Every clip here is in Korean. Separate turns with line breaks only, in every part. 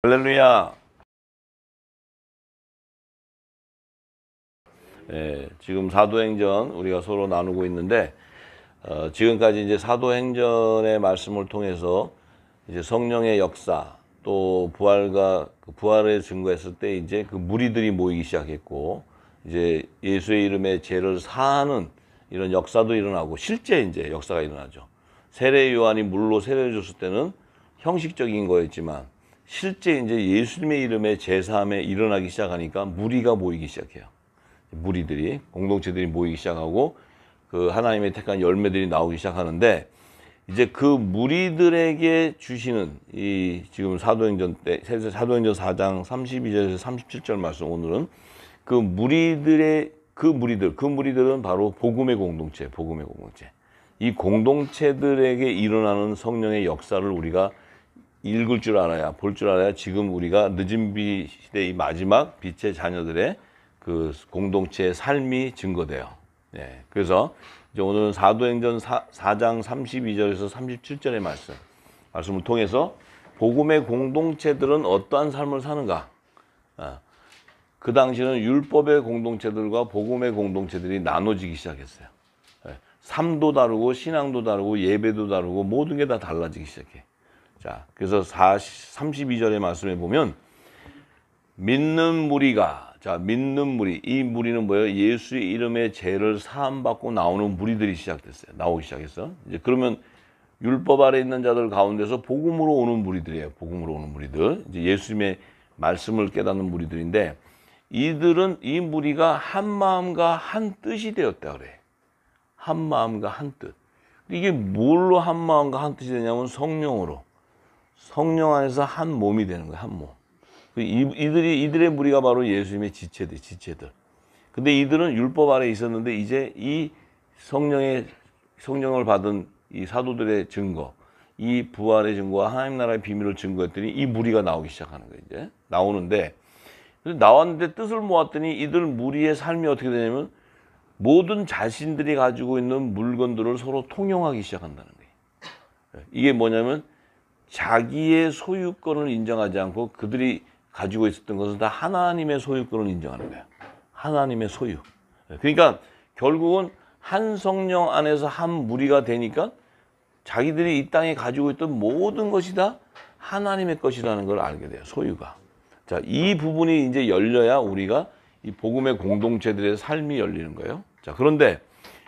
할렐루야. 지금 사도행전 우리가 서로 나누고 있는데 지금까지 이제 사도행전의 말씀을 통해서 이제 성령의 역사 또 부활과 부활을 증거했을 때 이제 그 무리들이 모이기 시작했고 이제 예수의 이름에 죄를 사하는 이런 역사도 일어나고 실제 이제 역사가 일어나죠. 세례 요한이 물로 세례를 줬을 때는 형식적인 거였지만 실제 이제 예수님의 이름에 제사함에 일어나기 시작하니까 무리가 모이기 시작해요. 무리들이 공동체들이 모이기 시작하고 그 하나님의 택한 열매들이 나오기 시작하는데 이제 그 무리들에게 주시는 이 지금 사도행전 4장 32절에서 37절 말씀 오늘은 그 무리들은 바로 복음의 공동체. 이 공동체들에게 일어나는 성령의 역사를 우리가 읽을 줄 알아야, 볼 줄 알아야 지금 우리가 늦은 비 시대의 마지막 빛의 자녀들의 그 공동체의 삶이 증거돼요. 그래서 이제 오늘은 사도행전 4장 32절에서 37절의 말씀을 통해서 복음의 공동체들은 어떠한 삶을 사는가? 그 당시는 율법의 공동체들과 복음의 공동체들이 나눠지기 시작했어요. 삶도 다르고 신앙도 다르고 예배도 다르고 모든 게 다 달라지기 시작해. 자, 그래서 32절의 말씀에 보면 믿는 무리, 이 무리는 뭐예요? 예수의 이름의 죄를 사함받고 나오는 무리들이 나오기 시작했어. 이제 그러면 율법 아래 있는 자들 가운데서 복음으로 오는 무리들이에요. 복음으로 오는 무리들. 이제 예수님의 말씀을 깨닫는 무리들인데 이 무리가 한 마음과 한 뜻이 되었다 그래. 한 마음과 한 뜻. 이게 뭘로 한 마음과 한 뜻이 되냐면 성령 안에서 한 몸이 되는 거야, 한 몸. 이들의 무리가 바로 예수님의 지체들. 근데 이들은 율법 아래 있었는데 이제 이 성령을 받은 이 사도들의 증거, 이 부활의 증거와 하나님 나라의 비밀을 증거했더니 이 무리가 나오기 시작하는 거예요, 이제. 나왔는데 뜻을 모았더니 이들 무리의 삶이 어떻게 되냐면 모든 자신들이 가지고 있는 물건들을 서로 통용하기 시작한다는 거예요. 이게 뭐냐면 자기의 소유권을 인정하지 않고 그들이 가지고 있었던 것은 다 하나님의 소유권을 인정하는 거야. 하나님의 소유. 그러니까 결국은 한 성령 안에서 한 무리가 되니까 자기들이 이 땅에 가지고 있던 모든 것이 다 하나님의 것이라는 걸 알게 돼요. 소유가. 자, 이 부분이 이제 열려야 우리가 이 복음의 공동체들의 삶이 열리는 거예요. 자, 그런데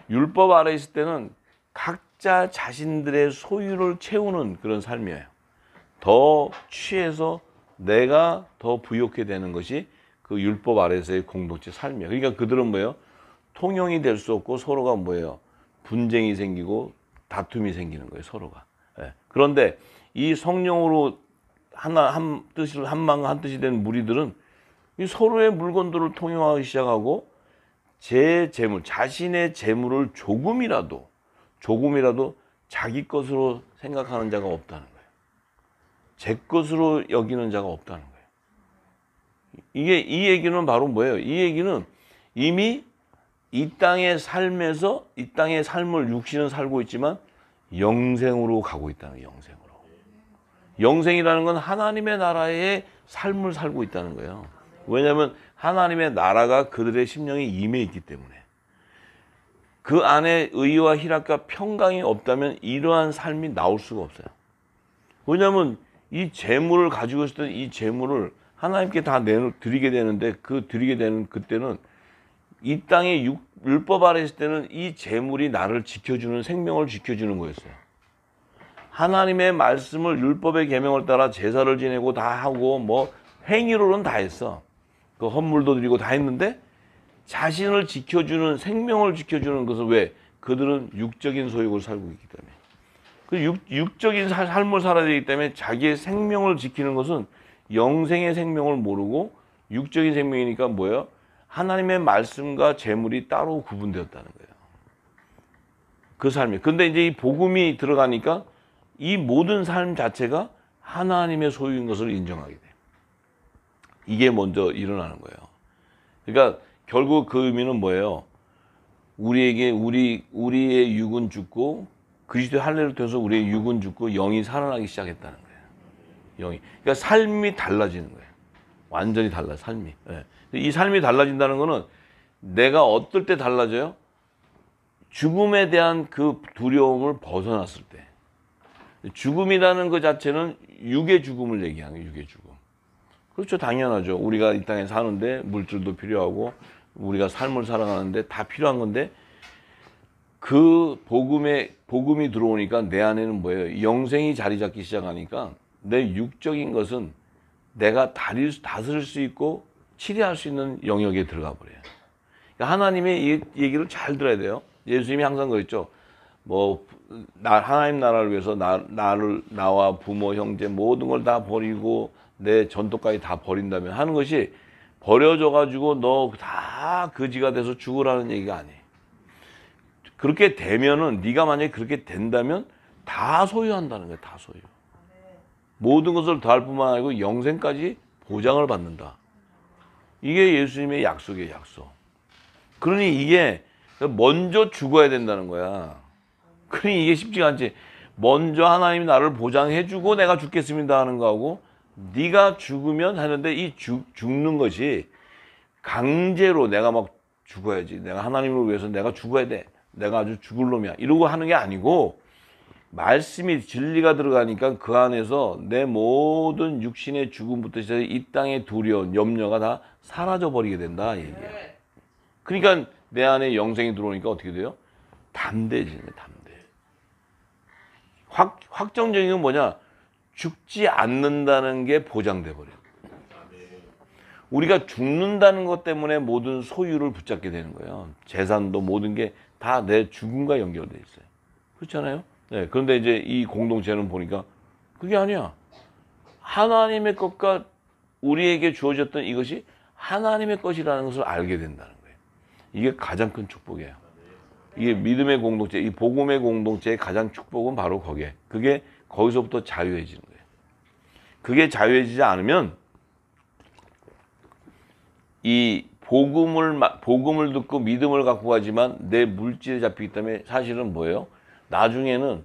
율법 아래 있을 때는 각자 자신들의 소유를 채우는 그런 삶이에요. 더 취해서 내가 더 부욕해 되는 것이 그 율법 아래에서의 공동체 삶이에요. 그러니까 그들은 뭐예요? 통용이 될 수 없고 서로가 뭐예요? 분쟁이 생기고 다툼이 생기는 거예요, 서로가. 그런데 이 성령으로 한 마음과 한 뜻이 된 무리들은 이 서로의 물건들을 통용하기 시작하고 자신의 재물을 조금이라도 자기 것으로 생각하는 자가 없다는 거예요. 제 것으로 여기는 자가 없다는 거예요. 이 얘기는 바로 뭐예요? 이 얘기는 이미 이 땅의 삶에서 이 땅의 삶을 육신은 살고 있지만 영생으로 가고 있다는 거예요. 영생이라는 건 하나님의 나라의 삶을 살고 있다는 거예요. 왜냐하면 하나님의 나라가 그들의 심령에 임해 있기 때문에 그 안에 의와 희락과 평강이 없다면 이러한 삶이 나올 수가 없어요. 왜냐하면 이 재물을 가지고 있었던 이 재물을 하나님께 다 드리게 되는데 드리게 되는 그때는 이 땅의 율법 아래 있을 때는 이 재물이 나를 지켜주는 생명을 지켜주는 거였어요. 하나님의 말씀을 율법의 계명을 따라 제사를 지내고 다 하고 뭐 행위로는 다 했어. 그 헌물도 드리고 다 했는데 자신을 지켜주는 생명을 지켜주는 것은 왜? 그들은 육적인 소욕을 살고 있기 때문에. 그 육적인 삶을 살아야 되기 때문에 자기의 생명을 지키는 것은 영생의 생명을 모르고 육적인 생명이니까 뭐예요? 하나님의 말씀과 재물이 따로 구분되었다는 거예요. 그 삶이. 근데 이제 이 복음이 들어가니까 이 모든 삶 자체가 하나님의 소유인 것을 인정하게 돼요. 이게 먼저 일어나는 거예요. 그러니까 결국 그 의미는 뭐예요? 우리의 육은 죽고 그리스도의 할례를 통해서 우리의 육은 죽고 영이 살아나기 시작했다는 거예요. 영이. 그러니까 삶이 달라지는 거예요. 완전히 달라, 삶이. 예. 이 삶이 달라진다는 거는 내가 어떨 때 달라져요? 죽음에 대한 그 두려움을 벗어났을 때. 죽음이라는 것 자체는 육의 죽음을 얘기하는 거예요, 육의 죽음. 그렇죠, 당연하죠. 우리가 이 땅에 사는데 물질도 필요하고 우리가 삶을 살아가는데 다 필요한 건데 그 복음이 들어오니까 내 안에는 뭐예요? 영생이 자리 잡기 시작하니까 내 육적인 것은 내가 다스릴 수 있고 치료할 수 있는 영역에 들어가 버려요. 그러니까 하나님의 이 얘기를 잘 들어야 돼요. 예수님이 항상 그랬죠. 하나님 나라를 위해서 나와 부모, 형제 모든 걸 다 버리고 내 전토까지 다 버린다면 하는 것이 버려져가지고 너 다 거지가 돼서 죽으라는 얘기가 아니에요. 그렇게 되면은 네가 만약에 그렇게 된다면 다 소유한다는 거예요. 다 소유. 모든 것을 더할 뿐만 아니고 영생까지 보장을 받는다. 이게 예수님의 약속이에요. 약속. 그러니 이게 먼저 죽어야 된다는 거야. 그러니 이게 쉽지가 않지. 먼저 하나님이 나를 보장해주고 내가 죽겠습니다 하는 거하고 네가 죽으면 하는데 이 죽는 것이 강제로 내가 막 죽어야지. 내가 하나님을 위해서 내가 죽어야 돼. 내가 아주 죽을 놈이야. 이러고 하는 게 아니고 말씀이 진리가 들어가니까 그 안에서 내 모든 육신의 죽음부터 시작해서 이 땅의 두려움, 염려가 다 사라져 버리게 된다. 얘기야. 그러니까 내 안에 영생이 들어오니까 어떻게 돼요? 담대해지는 거예요. 담대. 확정적인 건 뭐냐? 죽지 않는다는 게 보장돼 버려요. 우리가 죽는다는 것 때문에 모든 소유를 붙잡게 되는 거예요. 재산도 모든 게 다 내 죽음과 연결돼 있어요. 그렇잖아요? 네, 그런데 이제 이 공동체는 보니까 그게 아니야. 하나님의 것과 우리에게 주어졌던 이것이 하나님의 것이라는 것을 알게 된다는 거예요. 이게 가장 큰 축복이에요. 이게 믿음의 공동체, 이 복음의 공동체의 가장 축복은 바로 거기에. 그게 거기서부터 자유해지는 거예요. 그게 자유해지지 않으면 이 복음을 듣고 믿음을 갖고 가지만 내 물질에 잡히기 때문에 사실은 뭐예요? 나중에는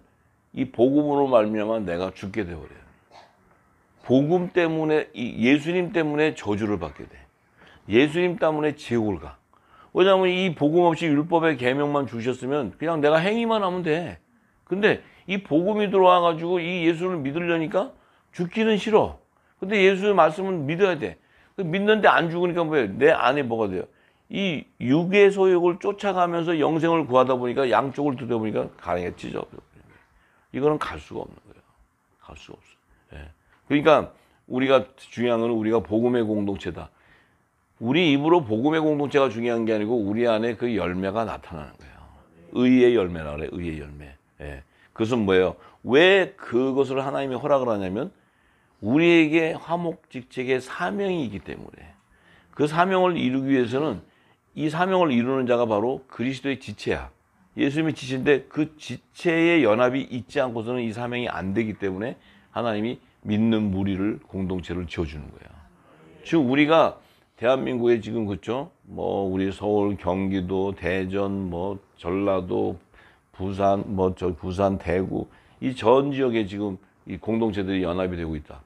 이 복음으로 말미암아 내가 죽게 되어버려요. 복음 때문에 예수님 때문에 저주를 받게 돼. 예수님 때문에 지옥을 가. 왜냐하면 이 복음 없이 율법의 계명만 주셨으면 그냥 내가 행위만 하면 돼. 근데 이 복음이 들어와 가지고 이 예수를 믿으려니까 죽기는 싫어. 근데 예수의 말씀은 믿어야 돼. 믿는데 안 죽으니까 뭐예요? 내 안에 뭐가 돼요? 이 육의 소욕을 쫓아가면서 영생을 구하다 보니까 양쪽을 들여다보니까 가랭이가 찢어. 이거는 갈 수가 없는 거예요. 갈 수가 없어. 예. 그러니까 우리가 중요한 건 우리가 복음의 공동체다. 우리 입으로 복음의 공동체가 중요한 게 아니고 우리 안에 그 열매가 나타나는 거예요. 의의 열매라 그래. 의의 열매. 예. 그것은 뭐예요? 왜 그것을 하나님이 허락을 하냐면 우리에게 화목직책의 사명이 있기 때문에 그 사명을 이루기 위해서는 이 사명을 이루는 자가 바로 그리스도의 지체야. 예수님의 지체인데 그 지체의 연합이 있지 않고서는 이 사명이 안 되기 때문에 하나님이 믿는 무리를 공동체를 지어주는 거예요. 지금 우리가 대한민국에 지금 그렇죠? 우리 서울, 경기도, 대전, 전라도, 부산, 대구 이 전 지역에 지금 이 공동체들이 연합이 되고 있다.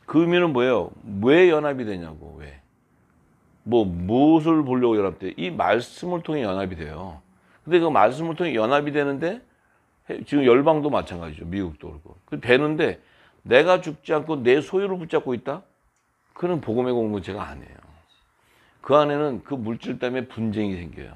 그 의미는 뭐예요? 왜 연합이 되냐고, 왜? 무엇을 보려고 연합돼? 이 말씀을 통해 연합이 돼요. 근데 그 말씀을 통해 연합이 되는데, 지금 열방도 마찬가지죠. 미국도 그렇고. 되는데, 내가 죽지 않고 내 소유를 붙잡고 있다? 그는 복음의 공동체가 아니에요. 그 안에는 그 물질 때문에 분쟁이 생겨요.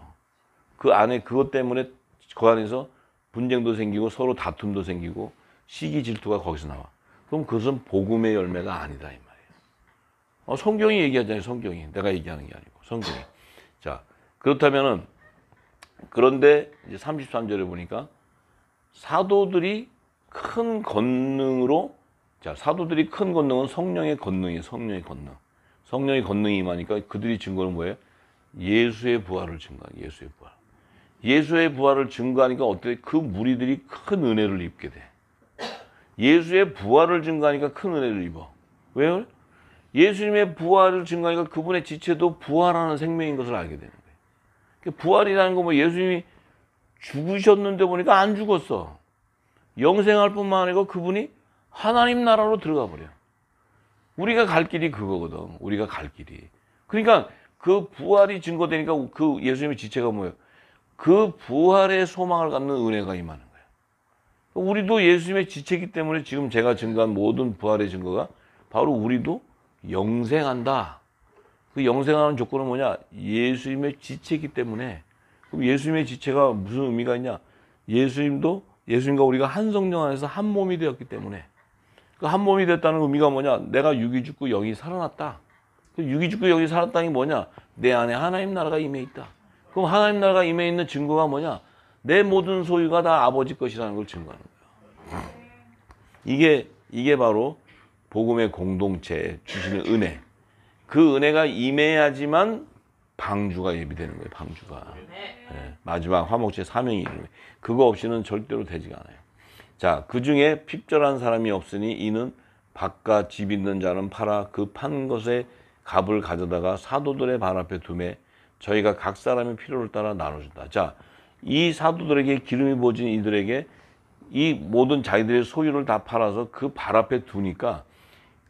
그 안에 그것 때문에 그 안에서 분쟁도 생기고 서로 다툼도 생기고 시기 질투가 거기서 나와. 그럼 그것은 복음의 열매가 아니다 이 말이에요. 성경이 얘기하잖아요. 성경이. 내가 얘기하는 게 아니고 성경이. 자, 그렇다면은 그런데 이제 33절에 보니까 사도들이 큰 권능으로 사도들이 큰 권능은 성령의 권능이에요. 성령의 권능. 성령의 권능이 임하니까 그들이 증거는 뭐예요? 예수의 부활을 증거하는 예수의 부활. 예수의 부활을 증거하니까 어떻게 그 무리들이 큰 은혜를 입게 돼. 예수의 부활을 증거하니까 큰 은혜를 입어. 왜요? 예수님의 부활을 증거하니까 그분의 지체도 부활하는 생명인 것을 알게 되는 거예요. 부활이라는 거 예수님이 죽으셨는데 보니까 안 죽었어. 영생할 뿐만 아니고 그분이 하나님 나라로 들어가 버려. 우리가 갈 길이 그거거든. 우리가 갈 길이. 그러니까 그 부활이 증거되니까 그 예수님의 지체가 뭐예요? 그 부활의 소망을 갖는 은혜가 임하는 거예요. 우리도 예수님의 지체이기 때문에 지금 제가 증거한 모든 부활의 증거가 바로 우리도 영생한다. 그 영생하는 조건은 뭐냐? 예수님의 지체이기 때문에. 그럼 예수님의 지체가 무슨 의미가 있냐? 예수님과 우리가 한 성령 안에서 한 몸이 되었기 때문에. 그 한 몸이 됐다는 의미가 뭐냐? 내가 육이 죽고 영이 살아났다. 그 육이 죽고 영이 살았다는 게 뭐냐? 내 안에 하나님 나라가 임해 있다. 그럼 하나님 나라가 임해 있는 증거가 뭐냐? 내 모든 소유가 다 아버지 것이라는 걸 증거하는 거야. 이게 바로 복음의 공동체에 주시는 은혜. 그 은혜가 임해야지만 방주가 예비되는 거예요. 방주가. 네, 마지막 화목제 사명이 있는 거예요. 그거 없이는 절대로 되지가 않아요. 자, 그 중에 핍절한 사람이 없으니 이는 밭과 집 있는 자는 팔아 그 판 것에 값을 가져다가 사도들의 발 앞에 두매 저희가 각 사람의 필요를 따라 나눠준다. 자, 이 사도들에게 기름이 부어진 이들에게 이 모든 자기들의 소유를 다 팔아서 그 발 앞에 두니까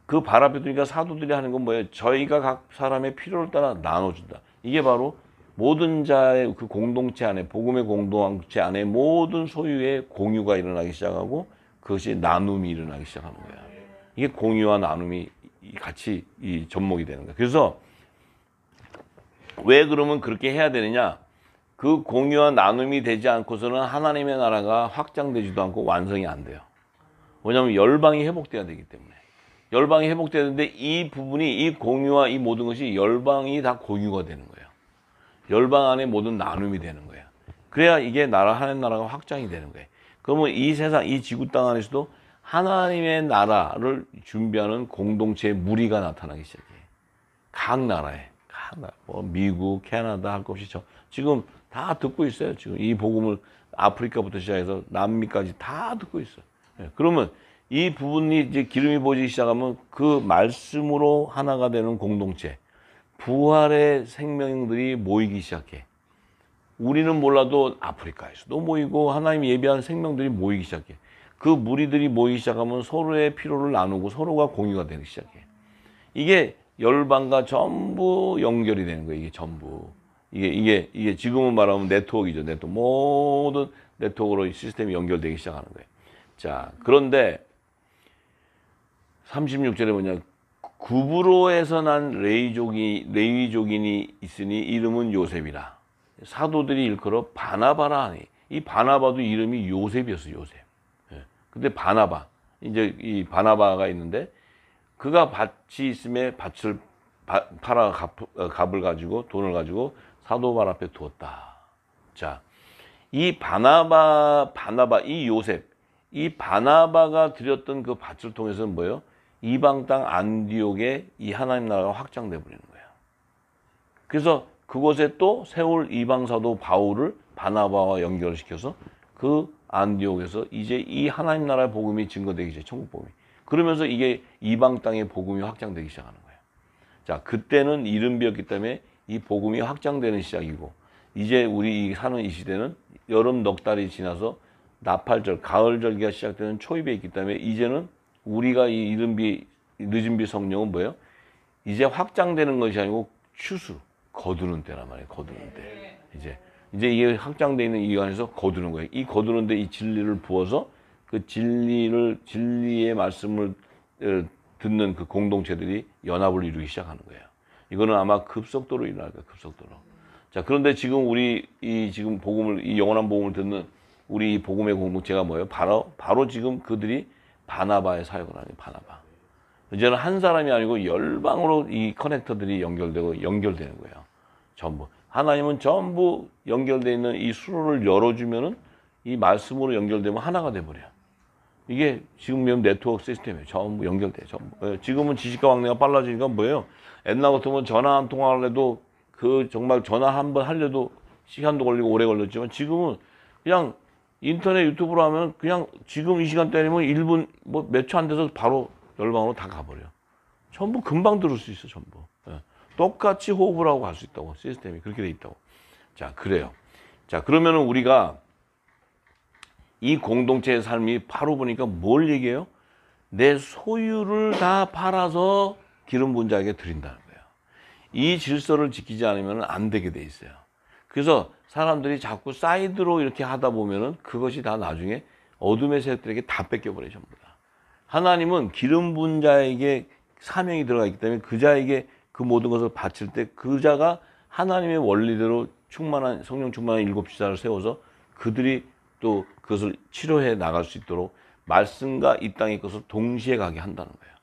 그 발 앞에 두니까 사도들이 하는 건 뭐예요? 저희가 각 사람의 필요를 따라 나눠준다. 이게 바로 모든 자의 그 공동체 안에, 복음의 공동체 안에 모든 소유의 공유가 일어나기 시작하고 그것이 나눔이 일어나기 시작하는 거야. 이게 공유와 나눔이 같이 이 접목이 되는 거야. 그래서 왜 그러면 그렇게 해야 되느냐? 그 공유와 나눔이 되지 않고서는 하나님의 나라가 확장되지도 않고 완성이 안 돼요. 왜냐하면 열방이 회복돼야 되기 때문에. 열방이 회복돼야 되는데 이 부분이, 이 공유와 이 모든 것이 열방이 다 공유가 되는 거예요. 열방 안에 모든 나눔이 되는 거예요. 그래야 이게 하나님 나라가 확장이 되는 거예요. 그러면 이 세상, 이 지구 땅 안에서도 하나님의 나라를 준비하는 공동체의 무리가 나타나기 시작해요. 각 나라에. 뭐 미국, 캐나다 할 것 없이 지금 다 듣고 있어요. 지금 이 복음을 아프리카부터 시작해서 남미까지 다 듣고 있어요. 그러면 이 부분이 이제 기름이 부어지기 시작하면 그 말씀으로 하나가 되는 공동체, 부활의 생명들이 모이기 시작해. 우리는 몰라도 아프리카에서도 모이고 하나님 예비한 생명들이 모이기 시작해. 그 무리들이 모이기 시작하면 서로의 필요를 나누고 서로가 공유가 되기 시작해. 이게 열방과 전부 연결이 되는 거예요. 이게 전부. 이게 지금은 말하면 네트워크이죠. 모든 네트워크로 시스템이 연결되기 시작하는 거예요. 자, 그런데 36절에 뭐냐? 구브로에서 난 레위족인이 있으니 이름은 요셉이라. 사도들이 일컬어 바나바라 하니. 이 바나바도 이름이 요셉이었어요. 요셉. 근데 바나바. 이제 이 바나바가 있는데 그가 밭이 있음에 밭을 팔아 값을 가지고 돈을 가지고 사도 발 앞에 두었다. 자, 이 이 요셉, 이 바나바가 드렸던 그 밭을 통해서는 뭐예요? 이방 땅 안디옥에 이 하나님 나라가 확장돼 버리는 거예요. 그래서 그곳에 또 세울 이방 사도 바울을 바나바와 연결시켜서 그 안디옥에서 이제 이 하나님 나라의 복음이 증거되기 시작해. 천국 복음이. 그러면서 이게 이방 땅의 복음이 확장되기 시작하는 거예요. 자, 그때는 이른비였기 때문에 이 복음이 확장되는 시작이고, 이제 우리 사는 이 시대는 여름 넉 달이 지나서 나팔절, 가을절기가 시작되는 초입에 있기 때문에 이제는 우리가 이 이른비, 늦은비 성령은 뭐예요? 이제 확장되는 것이 아니고 추수, 거두는 때란 말이에요. 거두는 때. 이제 이게 확장되어 있는 이 안에서 거두는 거예요. 이 거두는데 이 진리를 부어서 그 진리의 말씀을 듣는 그 공동체들이 연합을 이루기 시작하는 거예요. 이거는 아마 급속도로 일어날 거예요. 급속도로. 자, 그런데 지금 우리 지금 이 영원한 복음을 듣는 우리 복음의 공동체가 뭐예요? 바로 지금 그들이 바나바의 사역을 하는 거예요. 바나바. 이제는 한 사람이 아니고 열방으로 이 커넥터들이 연결되는 거예요. 전부. 하나님은 전부 연결되어 있는 이 수로를 열어주면은 이 말씀으로 연결되면 하나가 돼버려요. 이게 지금 네트워크 시스템이에요. 전부 연결돼요. 전부. 지금은 지식과 왕래가 빨라지니까 뭐예요? 옛날 같으면 전화 한 통화를 해도 정말 전화 한 번 하려도 시간도 걸리고 오래 걸렸지만 지금은 그냥 인터넷 유튜브로 하면 그냥 지금 이 시간대면 1분 뭐 몇 초 안 돼서 바로 열방으로 다 가버려요. 전부 금방 들을 수 있어. 전부. 똑같이 호흡을 하고 갈 수 있다고. 시스템이 그렇게 돼 있다고. 자, 그래요. 자, 그러면은 우리가 이 공동체의 삶이 바로 보니까 뭘 얘기해요? 내 소유를 다 팔아서 기름 부은 자에게 드린다는 거예요. 이 질서를 지키지 않으면 안 되게 돼 있어요. 그래서 사람들이 자꾸 사이드로 이렇게 하다 보면은 그것이 다 나중에 어둠의 세력들에게 다 뺏겨버려요, 전부 다. 하나님은 기름 부은 자에게 사명이 들어가 있기 때문에 그 자에게 그 모든 것을 바칠 때 그 자가 하나님의 원리대로 충만한 성령 충만한 일곱 지사를 세워서 그들이 또 그것을 치료해 나갈 수 있도록 말씀과 이 땅의 것을 동시에 가게 한다는 거예요.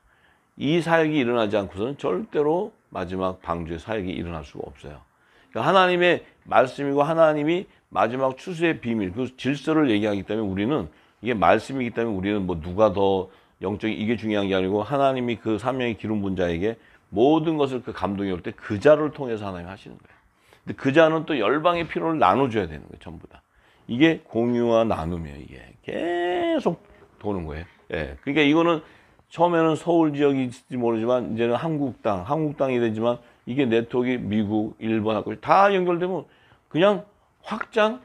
이 사역이 일어나지 않고서는 절대로 마지막 방주의 사역이 일어날 수가 없어요. 그러니까 하나님의 말씀이고 하나님이 마지막 추수의 비밀, 그 질서를 얘기하기 때문에 우리는 이게 말씀이기 때문에 우리는 뭐 누가 더 영적인 이게 중요한 게 아니고 하나님이 그 사명의 기름 부은 자에게 모든 것을 그 감동이 올 때 그 자를 통해서 하나님이 하시는 거예요. 근데 그 자는 또 열방의 필요를 나눠줘야 되는 거예요, 전부 다. 이게 공유와 나눔이에요, 이게. 계속 도는 거예요. 예. 그러니까 이거는 처음에는 서울 지역일지 모르지만 이제는 한국당이 되지만 이게 네트워크가 미국, 일본 하고 다 연결되면 그냥 확장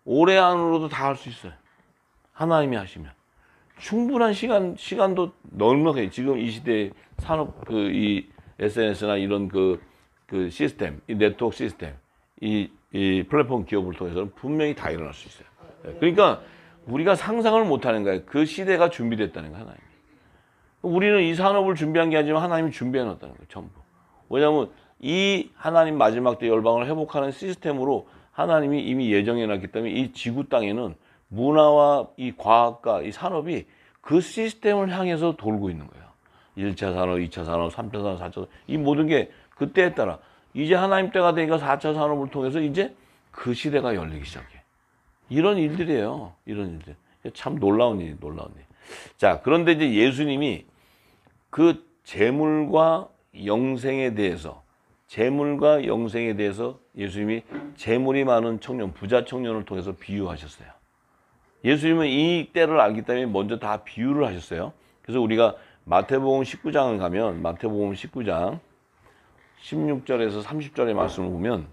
올해 안으로도 다 할 수 있어요. 하나님이 하시면. 충분한 시간도 넉넉해요. 지금 이 시대의 산업, 이 SNS나 이런 그 시스템, 이 네트워크 시스템, 이 플랫폼 기업을 통해서는 분명히 다 일어날 수 있어요. 그러니까 우리가 상상을 못 하는 거예요. 그 시대가 준비됐다는 거예요, 하나님이. 우리는 이 산업을 준비한 게 아니지만 하나님이 준비해 놨다는 거예요, 전부. 왜냐하면 이 하나님 마지막 때 열방을 회복하는 시스템으로 하나님이 이미 예정해 놨기 때문에 이 지구 땅에는 문화와 이 과학과 이 산업이 그 시스템을 향해서 돌고 있는 거예요. 1차 산업, 2차 산업, 3차 산업, 4차 산업. 이 모든 게 그때에 따라 이제 하나님 때가 되니까 4차 산업을 통해서 이제 그 시대가 열리기 시작해. 이런 일들이에요. 이런 일들. 참 놀라운 일이 놀라운 일. 자, 그런데 이제 예수님이 그 재물과 영생에 대해서 예수님이 재물이 많은 청년, 부자 청년을 통해서 비유하셨어요. 예수님은 이 때를 알기 때문에 먼저 다 비유를 하셨어요. 그래서 우리가 마태복음 19장을 가면 마태복음 19장 16절에서 30절의 말씀을 보면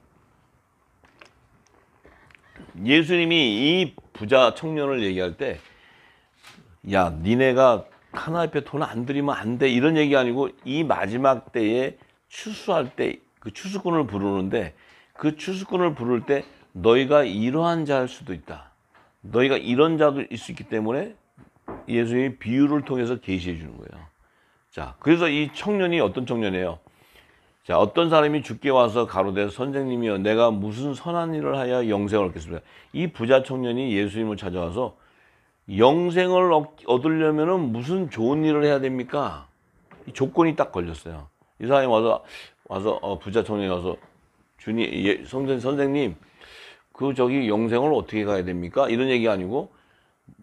예수님이 이 부자 청년을 얘기할 때 야, 니네가 하나님 앞에 돈 안 들이면 안 돼 이런 얘기 아니고 이 마지막 때에 추수할 때 그 추수꾼을 부르는데 그 추수꾼을 부를 때 너희가 이러한 자일 수도 있다. 너희가 이런 자도 있을 수 있기 때문에 예수님이 비유를 통해서 계시해 주는 거예요. 자, 그래서 이 청년이 어떤 청년이에요? 자, 어떤 사람이 주께 와서 가로되 선생님이여 내가 무슨 선한 일을 하여 영생을 얻겠습니까? 이 부자 청년이 예수님을 찾아와서 영생을 얻으려면 무슨 좋은 일을 해야 됩니까? 이 조건이 딱 걸렸어요. 이 사람이 와서 부자 청년이 와서 주님, 선생님, 그 저기 영생을 어떻게 가야 됩니까? 이런 얘기 아니고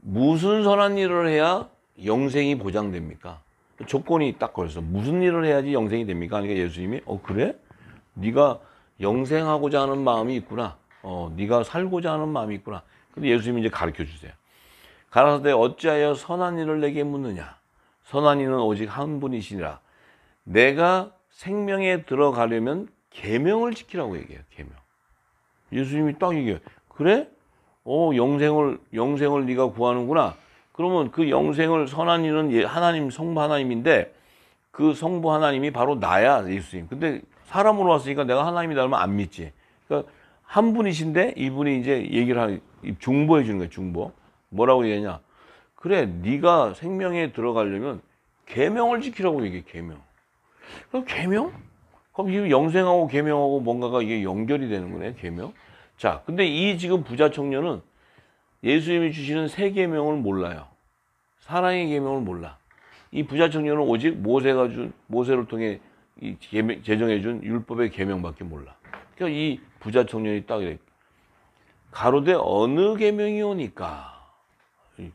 무슨 선한 일을 해야 영생이 보장됩니까? 조건이 딱 걸렸어. 무슨 일을 해야지 영생이 됩니까? 그러니까 예수님이 그래? 네가 영생하고자 하는 마음이 있구나. 네가 살고자 하는 마음이 있구나. 근데 예수님이 이제 가르쳐 주세요. 가라사대 어찌하여 선한 일을 내게 묻느냐? 선한 이는 오직 한 분이시니라. 내가 생명에 들어가려면 계명을 지키라고 얘기해요. 계명. 예수님이 딱 얘기해요. 그래? 영생을 네가 구하는구나. 그러면 그 영생을 선한 이는 하나님 성부 하나님인데 그 성부 하나님이 바로 나야, 예수님. 근데 사람으로 왔으니까 내가 하나님이다 하면 안 믿지. 그러니까 한 분이신데 이분이 이제 얘기를 중보해 주는 거예요. 중보. 뭐라고 얘기하냐? 그래, 네가 생명에 들어가려면 계명을 지키라고 얘기해. 계명. 그럼 계명? 그럼 이 영생하고 계명하고 뭔가가 이게 연결이 되는 거네. 계명. 자, 근데 이 지금 부자 청년은 예수님이 주시는 새 계명을 몰라요. 사랑의 계명을 몰라. 이 부자 청년은 오직 모세를 통해 제정해 준 율법의 계명밖에 몰라. 그러니까 이 부자 청년이 딱 이래. 가로되 어느 계명이 오니까?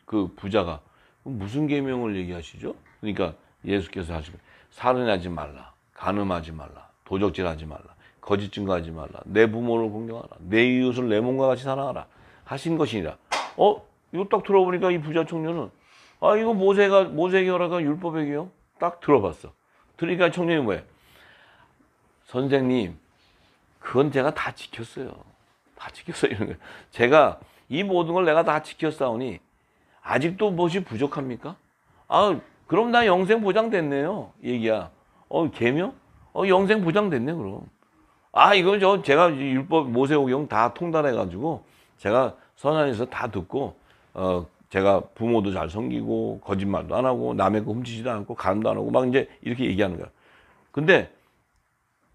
그 부자가 무슨 계명을 얘기하시죠? 그러니까 예수께서 하시고 살인하지 말라, 간음하지 말라, 도적질하지 말라, 거짓 증거하지 말라, 내 부모를 공경하라, 내 이웃을 내 몸과 같이 사랑하라 하신 것이니라. 이거 딱 들어보니까 이 부자 청년은 이거 모세의 결하가 율법의 계요? 딱 들어봤어. 들으니까 청년이 뭐예요? 선생님, 그건 제가 다 지켰어요. 다 지켰어요. 이런 거예요. 제가 이 모든 걸 내가 다 지켰사오니 아직도 무엇이 부족합니까? 그럼 나 영생 보장됐네요. 얘기야. 계명? 영생 보장됐네 그럼. 이건 제가 율법 모세오경 다 통달해가지고 제가 선안에서 다 듣고 제가 부모도 잘 섬기고 거짓말도 안 하고 남의 거 훔치지도 않고 간도 안 하고 막 이제 이렇게 얘기하는 거야. 근데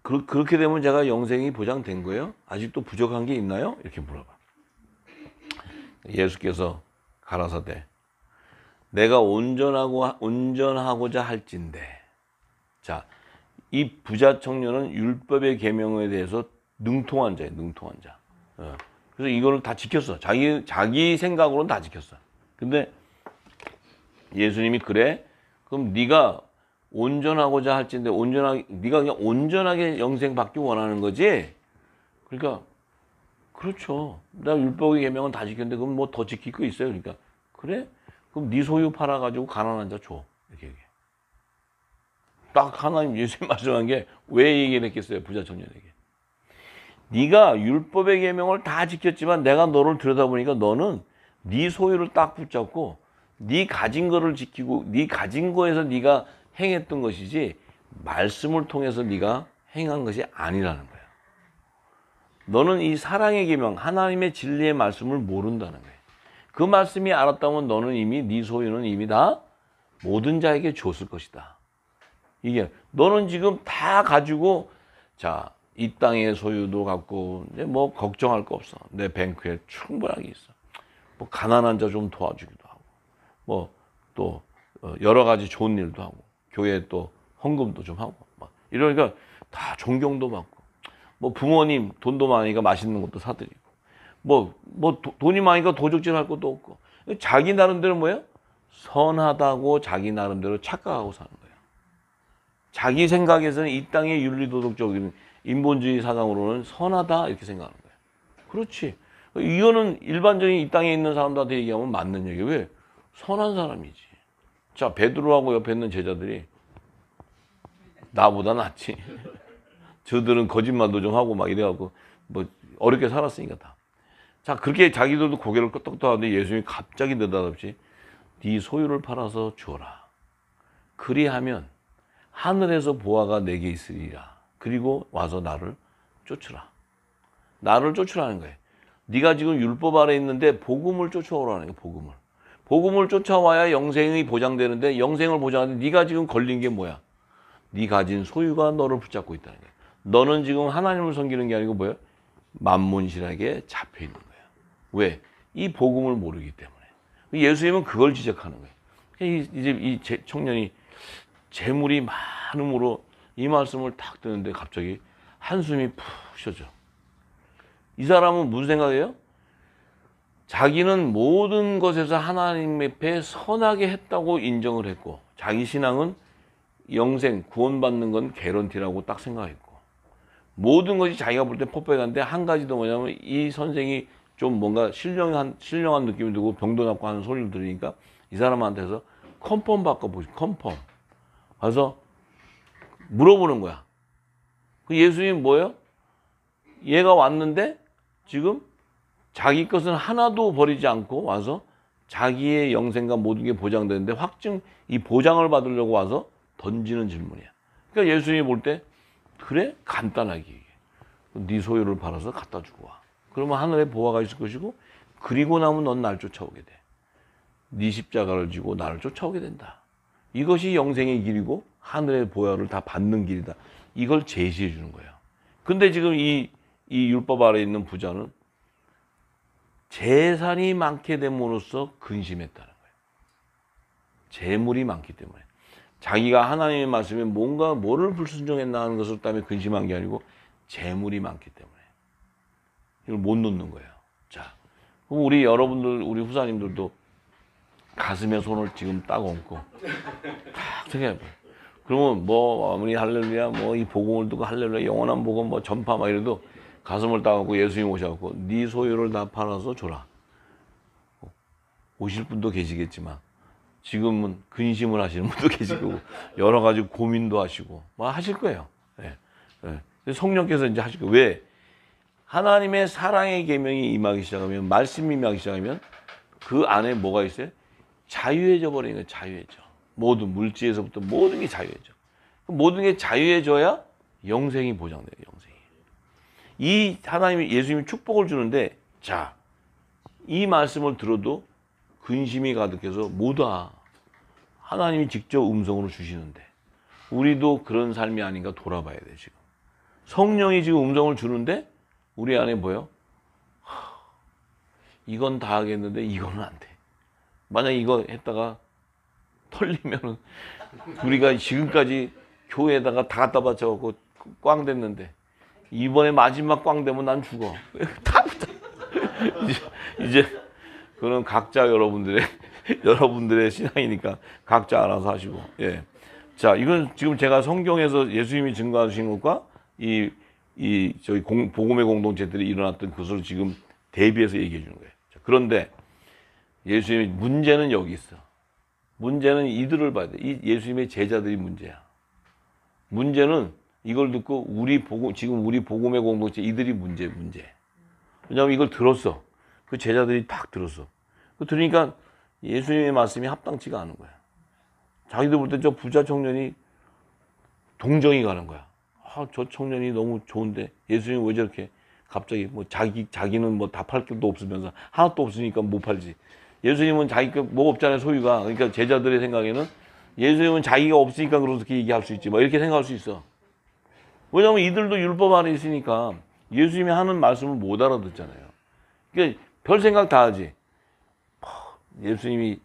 그렇게 되면 제가 영생이 보장된 거예요? 아직도 부족한 게 있나요? 이렇게 물어봐. 예수께서 가라사대 내가 온전하고자 할진대. 자, 이 부자 청년은 율법의 계명에 대해서 능통한 자예요. 능통한 자. 그래서 이거를 다 지켰어. 자기 생각으로는 다 지켰어. 근데 예수님이 그래? 그럼 네가 온전하고자 할진대 네가 그냥 온전하게 영생 받기 원하는 거지? 그러니까 그렇죠. 나 율법의 계명은 다 지켰는데 그럼 뭐 더 지킬 거 있어요? 그러니까 그래? 그럼 네 소유 팔아가지고 가난한 자 줘. 이렇게 얘기해. 딱 하나님 예수님 말씀한 게 왜 얘기를 했겠어요? 부자 청년에게. 네가 율법의 계명을 다 지켰지만 내가 너를 들여다보니까 너는 네 소유를 딱 붙잡고 네 가진 거를 지키고 네 가진 거에서 네가 행했던 것이지 말씀을 통해서 네가 행한 것이 아니라는 거야. 너는 이 사랑의 계명, 하나님의 진리의 말씀을 모른다는 거야. 그 말씀이 알았다면 너는 이미 네 소유는 이미 다 모든 자에게 줬을 것이다. 이게 너는 지금 다 가지고 자, 이 땅의 소유도 갖고 이제 뭐 걱정할 거 없어. 내 뱅크에 충분하게 있어. 뭐 가난한 자 좀 도와주기도 하고 뭐 또 여러 가지 좋은 일도 하고 교회에 또 헌금도 좀 하고 막 이러니까 다 존경도 받고 뭐 부모님 돈도 많으니까 맛있는 것도 사드리고 돈이 많으니까 도적질할 것도 없고 자기 나름대로 뭐예요? 선하다고 자기 나름대로 착각하고 사는 거예요. 자기 생각에서는 이 땅의 윤리도덕적인 인본주의 사상으로는 선하다 이렇게 생각하는 거예요. 그렇지. 이거는 일반적인 이 땅에 있는 사람들한테 얘기하면 맞는 얘기예요. 왜? 선한 사람이지. 자, 베드로하고 옆에 있는 제자들이 나보다 낫지. 저들은 거짓말도 좀 하고 막 이래갖고 뭐 어렵게 살았으니까 다. 자, 그렇게 자기들도 고개를 끄덕끄덕 하는데 예수님이 갑자기 느닷없이 네 소유를 팔아서 주어라. 그리하면 하늘에서 보화가 내게 있으리라. 그리고 와서 나를 쫓으라. 나를 쫓으라는 거예요. 네가 지금 율법 아래 있는데 복음을 쫓아오라는 거예요. 복음을. 복음을 쫓아와야 영생이 보장되는데 영생을 보장하는데 네가 지금 걸린 게 뭐야? 네 가진 소유가 너를 붙잡고 있다는 거예요. 너는 지금 하나님을 섬기는 게 아니고 뭐야? 만문신에게 잡혀 있는 거야. 왜? 이 복음을 모르기 때문에. 예수님은 그걸 지적하는 거예요. 이제 이 청년이 재물이 많음으로 이 말씀을 탁 듣는데 갑자기 한숨이 푹 쉬어져. 이 사람은 무슨 생각이에요? 자기는 모든 것에서 하나님 앞에 선하게 했다고 인정을 했고 자기 신앙은 영생, 구원받는 건 개런티라고 딱 생각했고 모든 것이 자기가 볼 때 퍼펙트한데 한 가지도 뭐냐면 이 선생이 좀 뭔가 신령한 느낌이 들고 병도 낫고 하는 소리를 들으니까 이 사람한테서 컨펌 바꿔보시 컨펌. 그래서 물어보는 거야. 그 예수님 뭐예요? 얘가 왔는데 지금 자기 것은 하나도 버리지 않고 와서 자기의 영생과 모든 게 보장되는데 이 보장을 받으려고 와서 던지는 질문이야. 그러니까 예수님이 볼 때 그래? 간단하게 얘기해. 네 소유를 팔아서 갖다 주고 와. 그러면 하늘에 보화가 있을 것이고 그리고 나면 넌 날 쫓아오게 돼. 네 십자가를 지고 나를 쫓아오게 된다. 이것이 영생의 길이고 하늘의 보화를 다 받는 길이다. 이걸 제시해 주는 거예요. 근데 지금 이 율법 아래 있는 부자는 재산이 많게 됨으로써 근심했다는 거예요. 재물이 많기 때문에. 자기가 하나님의 말씀에 뭐를 불순종했나 하는 것을 때문에 근심한 게 아니고 재물이 많기 때문에. 이걸 못 놓는 거예요. 자, 그럼 우리 여러분들, 우리 후사님들도 가슴에 손을 지금 딱 얹고 딱 생각해봐요. 그러면 뭐 아무리 할렐루야 뭐 이 복음을 두고 할렐루야 영원한 복음 뭐 전파 막 이래도 가슴을 딱 얹고 예수님 오셔갖고 네 소유를 다 팔아서 줘라. 오실 분도 계시겠지만 지금은 근심을 하시는 분도 계시고 여러 가지 고민도 하시고 뭐 하실 거예요. 네. 네. 성령께서 이제 하실 거예요. 왜? 하나님의 사랑의 계명이 임하기 시작하면 말씀이 임하기 시작하면 그 안에 뭐가 있어요? 자유해져 버리는 거예요. 자유해져. 모든 물질에서부터 모든 게 자유해져. 모든 게 자유해져야 영생이 보장돼요. 영생이. 이 하나님이 예수님이 축복을 주는데 자, 이 말씀을 들어도 근심이 가득해서 못 와. 하나님이 직접 음성으로 주시는데 우리도 그런 삶이 아닌가 돌아봐야 돼 지금. 성령이 지금 음성을 주는데 우리 안에 뭐요? 이건 다 하겠는데 이거는 안 돼. 만약 이거 했다가 털리면은 우리가 지금까지 교회에다가 다 갖다 바쳐갖고 꽝 됐는데 이번에 마지막 꽝 되면 난 죽어. 이제 그건 각자 여러분들의 신앙이니까 각자 알아서 하시고. 예. 자, 이건 지금 제가 성경에서 예수님이 증거하신 것과 저희 복음의 공동체들이 일어났던 것을 지금 대비해서 얘기해 주는 거예요. 자, 그런데 예수님의 문제는 여기 있어. 문제는 이들을 봐야 돼. 이 예수님의 제자들이 문제야. 문제는 이걸 듣고 지금 우리 복음의 공동체 이들이 문제. 왜냐하면 이걸 들었어. 그 제자들이 딱 들었어. 그 들으니까 예수님의 말씀이 합당치가 않은 거야. 자기들 볼 때 저 부자 청년이 동정이 가는 거야. 아, 저 청년이 너무 좋은데 예수님이 왜 저렇게 갑자기 뭐 자기는 뭐 다 팔 것도 없으면서 하나도 없으니까 못 팔지. 예수님은 자기가 뭐 없잖아요, 소유가. 그러니까 제자들의 생각에는 예수님은 자기가 없으니까 그렇게 얘기할 수 있지. 뭐 이렇게 생각할 수 있어. 왜냐하면 이들도 율법 안에 있으니까 예수님이 하는 말씀을 못 알아듣잖아요. 그러니까 별 생각 다 하지. 예수님이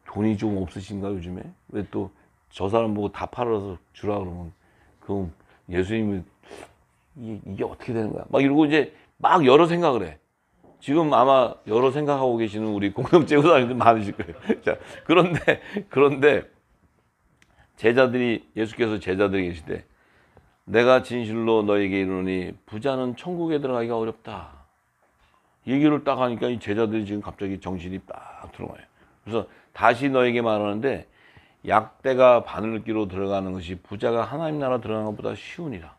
돈이 좀 없으신가 요즘에? 왜 또 저 사람 보고 다 팔아서 주라 그러면 그럼 예수님이 이게 어떻게 되는 거야? 막 이러고 이제 막 여러 생각을 해. 지금 아마 여러 생각하고 계시는 우리 공동체 의사님들 많으실 거예요. 자, 그런데 예수께서 제자들이 계실 때 내가 진실로 너에게 이르노니 부자는 천국에 들어가기가 어렵다. 얘기를 딱 하니까 이 제자들이 지금 갑자기 정신이 딱 들어가요. 그래서 다시 너에게 말하는데 약대가 바늘기로 들어가는 것이 부자가 하나님 나라 들어가는 것보다 쉬우니라.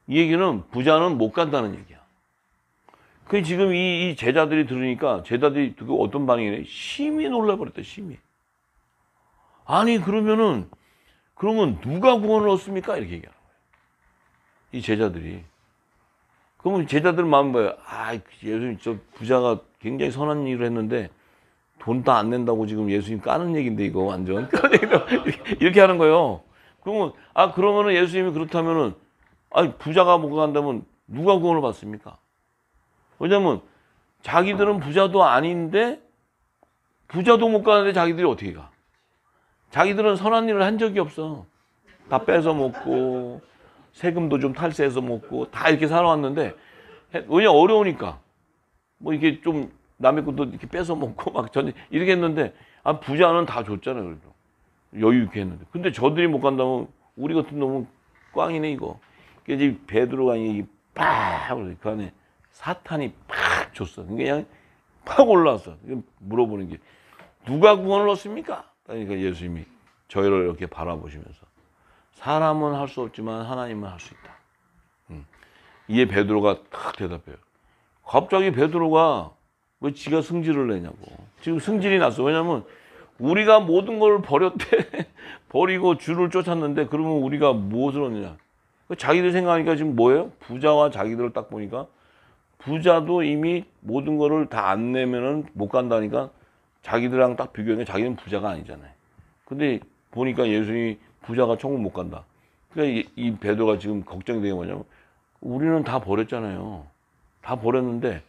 이 얘기는 부자는 못 간다는 얘기야. 그 지금 이 제자들이 들으니까 제자들이 듣고 어떤 반응이래? 심히 놀라버렸다. 심히. 아니 그러면 누가 구원을 얻습니까? 이렇게 얘기하는 거예요. 이 제자들이. 그러면 제자들 마음 뭐예요? 아, 예수님 저 부자가 굉장히 선한 일을 했는데 돈 다 안 낸다고 지금 예수님 까는 얘기인데 이거 완전 이렇게 하는 거예요. 그러면은 예수님이 그렇다면은 부자가 못 간다면 누가 구원을 받습니까? 왜냐면 자기들은 부자도 아닌데 부자도 못 가는데 자기들이 어떻게 가? 자기들은 선한 일을 한 적이 없어. 다 뺏어 먹고 세금도 좀 탈세해서 먹고 다 이렇게 살아왔는데 왜냐 어려우니까 뭐 이게 좀 남의 것도 이렇게 뺏어 먹고 막 이렇게 했는데 부자는 다 줬잖아요. 그래도 여유 있게 했는데 근데 저들이 못 간다면 우리 같은 놈은 꽝이네 이거. 그래서 베드로가 그 안에 사탄이 팍 줬어. 그냥 팍 올라왔어. 물어보는 게 누가 구원을 얻습니까? 그러니까 예수님이 저희를 이렇게 바라보시면서 사람은 할 수 없지만 하나님은 할 수 있다. 이에 베드로가 탁 대답해요. 갑자기 베드로가 왜 지가 승질을 내냐고. 지금 승질이 났어. 왜냐면 우리가 모든 걸 버렸대. 버리고 주를 쫓았는데 그러면 우리가 무엇을 얻느냐. 자기들 생각하니까 지금 뭐예요? 부자와 자기들을 딱 보니까 부자도 이미 모든 거를 다 안 내면은 못 간다니까 자기들랑 딱 비교하니까 자기는 부자가 아니잖아요. 근데 보니까 예수님이 부자가 천국 못 간다. 그러니까 이 베드로가 지금 걱정이 되게 뭐냐면 우리는 다 버렸잖아요. 다 버렸는데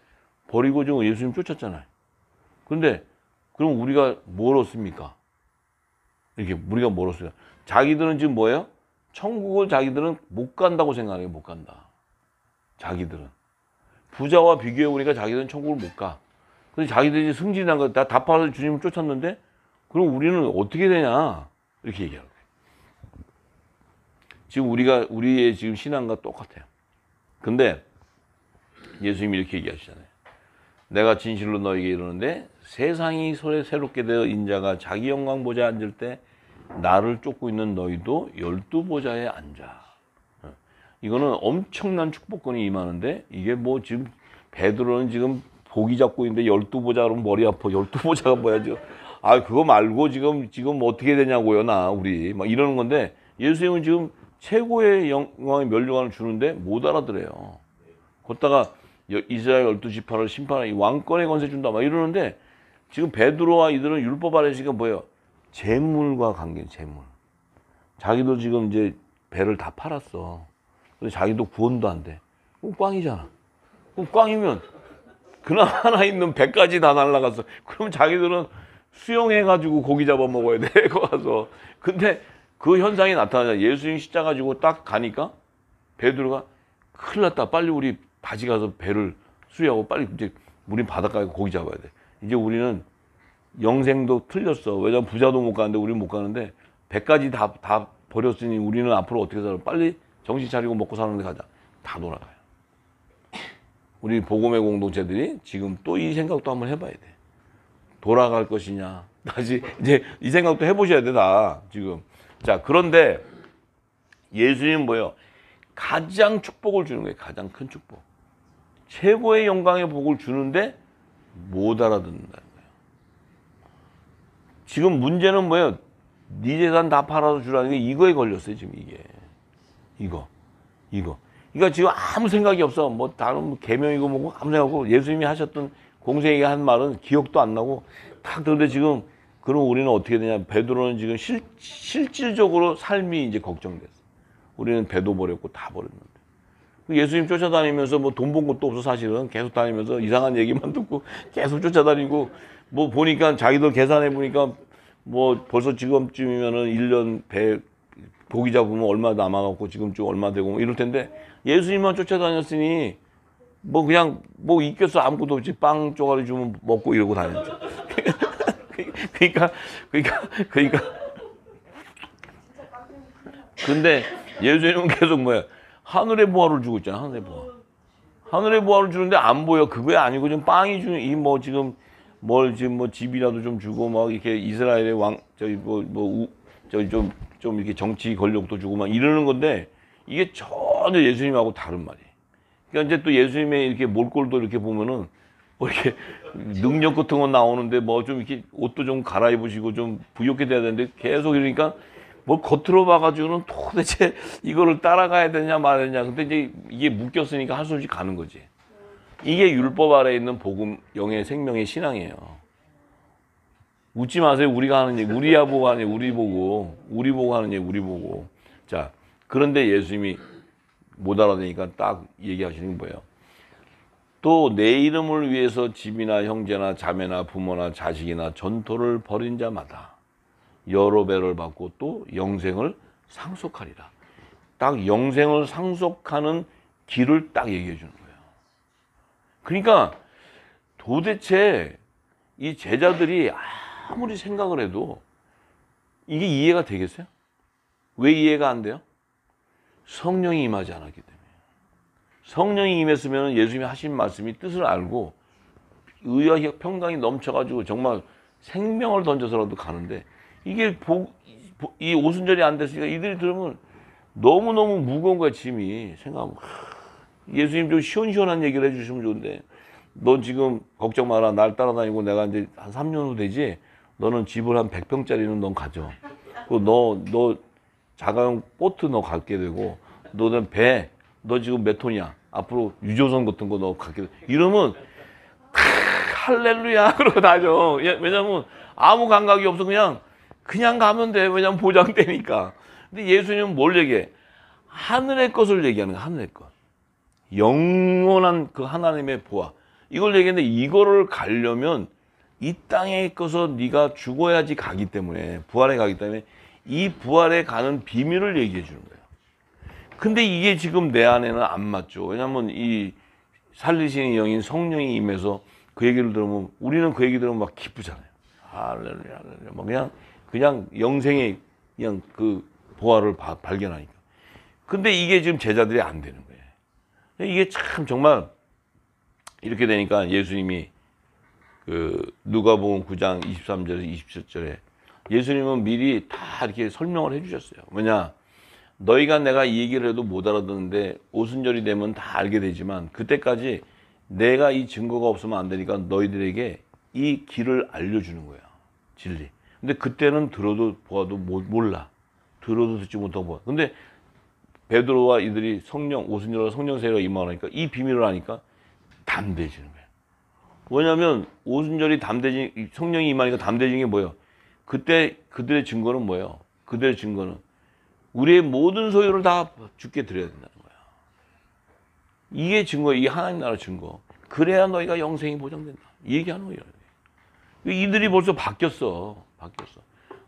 버리고 지금 예수님 쫓았잖아요. 근데 그럼 우리가 뭘 얻습니까? 이렇게 우리가 뭘 얻어요? 자기들은 지금 뭐예요? 천국을 자기들은 못 간다고 생각해요. 못 간다. 자기들은. 부자와 비교해 보니까 자기들은 천국을 못 가. 근데 자기들이 승진이 난 거, 다 팔아서 주님을 쫓았는데, 그럼 우리는 어떻게 되냐? 이렇게 얘기하는 거예요. 지금 우리의 지금 신앙과 똑같아요. 근데 예수님이 이렇게 얘기하시잖아요. 내가 진실로 너에게 이르는데 세상이 새롭게 되어 인자가 자기 영광 보좌에 앉을 때 나를 쫓고 있는 너희도 12보좌에 앉아. 이거는 엄청난 축복권이 임하는데 이게 뭐 지금 베드로는 지금 보기 잡고 있는데 12보좌 그러면 머리 아파. 12보좌가 뭐야 지금. 아, 그거 말고 지금 어떻게 되냐고요, 우리. 막 이러는 건데, 예수님은 지금 최고의 영광의 면류관을 주는데 못 알아들어요. 걷다가 이스라엘 12지파를 심판하는 이 왕권의 권세 준다, 막 이러는데, 지금 베드로와 이들은 율법 아래지가 뭐예요? 재물과 관계, 재물. 자기도 지금 이제 배를 다 팔았어. 근데 자기도 구원도 안 돼. 그럼 꽝이잖아. 그럼 꽝이면 그나마나 있는 배까지 다 날라갔어. 그러면 자기들은 수영해가지고 고기 잡아 먹어야 돼. 거 가서. 근데 그 현상이 나타나자. 예수님 십자가 지고 딱 가니까 베드로가 큰일 났다. 빨리 우리 다시 가서 배를 수리하고 빨리 이제 우린 바닷가에 고기 잡아야 돼. 이제 우리는 영생도 틀렸어. 왜냐면 부자도 못 가는데 우리는 못 가는데 배까지 다 버렸으니 우리는 앞으로 어떻게 살아? 빨리 정신 차리고 먹고 사는 데 가자. 다 돌아가요. 우리 복음의 공동체들이 지금 또 이 생각도 한번 해봐야 돼. 돌아갈 것이냐. 다시 이제 이 생각도 해보셔야 돼, 다 지금. 자, 그런데 예수님은 뭐예요? 가장 축복을 주는 거예요. 가장 큰 축복. 최고의 영광의 복을 주는데 못 알아듣는다는 거예요. 지금 문제는 뭐예요? 네 재산 다 팔아서 주라는 게 이거에 걸렸어요, 지금 이게. 이거. 그러니까 지금 아무 생각이 없어. 뭐 다른 뭐 계명이고 뭐고 아무 생각 없고 예수님이 하셨던 공생에게 한 말은 기억도 안 나고 딱 그런데 지금 그럼 우리는 어떻게 되냐? 베드로는 지금 실질적으로 삶이 이제 걱정됐어. 우리는 배도 버렸고 다 버렸는데. 예수님 쫓아다니면서 뭐 돈 번 것도 없어 사실은 계속 다니면서 이상한 얘기만 듣고 계속 쫓아다니고 뭐 보니까 자기들 계산해 보니까 뭐 벌써 지금쯤이면은 1년 배 고기 잡으면 얼마 남아갖고 지금쯤 얼마 되고 뭐 이럴 텐데 예수님만 쫓아다녔으니 뭐 그냥 뭐 있겠어 아무것도 없지 빵 쪼가리 주면 먹고 이러고 다녔죠. 그러니까 근데 예수님은 계속 뭐야 하늘의 보화를 주고 있잖아. 하늘의 보화를 주는데 안 보여. 그게 아니고 좀 빵이 주는 이 뭐 지금 뭘 지금 뭐 집이라도 좀 주고 막 이렇게 이스라엘의 왕 저기 저기 좀 이렇게 정치 권력도 주고 막 이러는 건데 이게 전혀 예수님하고 다른 말이에요. 그러니까 이제 또 예수님의 이렇게 몰골도 이렇게 보면은 뭐 이렇게 능력 같은 건 나오는데 뭐 좀 이렇게 옷도 좀 갈아입으시고 좀 부욕해 돼야 되는데 계속 이러니까 뭘 겉으로 봐가지고는 도대체 이거를 따라가야 되냐 말아야 되냐. 근데 이제 이게 묶였으니까 할 수 없이 가는 거지. 이게 율법 아래에 있는 복음, 영의 생명의 신앙이에요. 웃지 마세요. 우리가 하는 얘기, 우리야 보고 하는 얘기, 우리 보고 하는 얘기, 우리 보고. 자, 그런데 예수님이 못 알아듣니까 딱 얘기하시는 게 뭐예요? 또 내 이름을 위해서 집이나 형제나 자매나 부모나 자식이나 전토를 벌인 자마다 여러 배를 받고 또 영생을 상속하리라. 딱 영생을 상속하는 길을 딱 얘기해 주는 거예요. 그러니까 도대체 이 제자들이 아무리 생각을 해도 이게 이해가 되겠어요? 왜 이해가 안 돼요? 성령이 임하지 않았기 때문에. 성령이 임했으면 예수님이 하신 말씀이 뜻을 알고 의와 평강이 넘쳐가지고 정말 생명을 던져서라도 가는데 이게 이 오순절이 안 됐으니까 이들이 들으면 너무너무 무거운 거야 짐이. 생각하면 예수님 좀 시원시원한 얘기를 해주시면 좋은데 넌 지금 걱정 마라. 날 따라다니고 내가 이제 한 3년 후 되지. 너는 집을 한 100평짜리는 넌 가져. 너 자가용 보트 너 갖게 되고 너는 배 너 지금 몇 톤이야. 앞으로 유조선 같은 거 너 갖게 돼. 이러면 할렐루야 그러고 다녀. 왜냐면 아무 감각이 없어. 그냥 가면 돼. 왜냐면 보장되니까. 근데 예수님은 뭘 얘기해? 하늘의 것을 얘기하는 거야. 하늘의 것. 영원한 그 하나님의 보화. 이걸 얘기했는데 이거를 가려면 이 땅에 있어서 네가 죽어야지 가기 때문에 부활에 가기 때문에 이 부활에 가는 비밀을 얘기해 주는 거예요. 근데 이게 지금 내 안에는 안 맞죠. 왜냐하면 이 살리시는 영인 성령이 임해서 그 얘기를 들으면 우리는 그 얘기 들으면 막 기쁘잖아요. 할렐루야, 할렐루야. 뭐 그냥 영생의 그냥 그 보화를 발견하니까. 근데 이게 지금 제자들이 안 되는 거예요. 이게 참 정말 이렇게 되니까 예수님이 그 누가복음 9장 23절에서 27절에 예수님은 미리 다 이렇게 설명을 해주셨어요. 뭐냐? 너희가 내가 이 얘기를 해도 못 알아듣는데 오순절이 되면 다 알게 되지만 그때까지 내가 이 증거가 없으면 안 되니까 너희들에게 이 길을 알려주는 거야. 진리. 근데 그때는 들어도 보아도 몰라. 들어도 듣지 못하고 보아. 근데 베드로와 이들이 성령, 오순절과 성령 세례가 임하니까 이 비밀을 아니까 담대해지는 거예요. 왜냐하면 오순절이 담대해진, 성령이 임하니까 담대해진 게 뭐예요? 그때 그들의 증거는 뭐예요? 그들의 증거는 우리의 모든 소유를 다 주께 드려야 된다는 거야. 이게 증거예요. 이게 하나님 나라 증거. 그래야 너희가 영생이 보장된다. 이 얘기하는 거예요. 이들이 벌써 바뀌었어.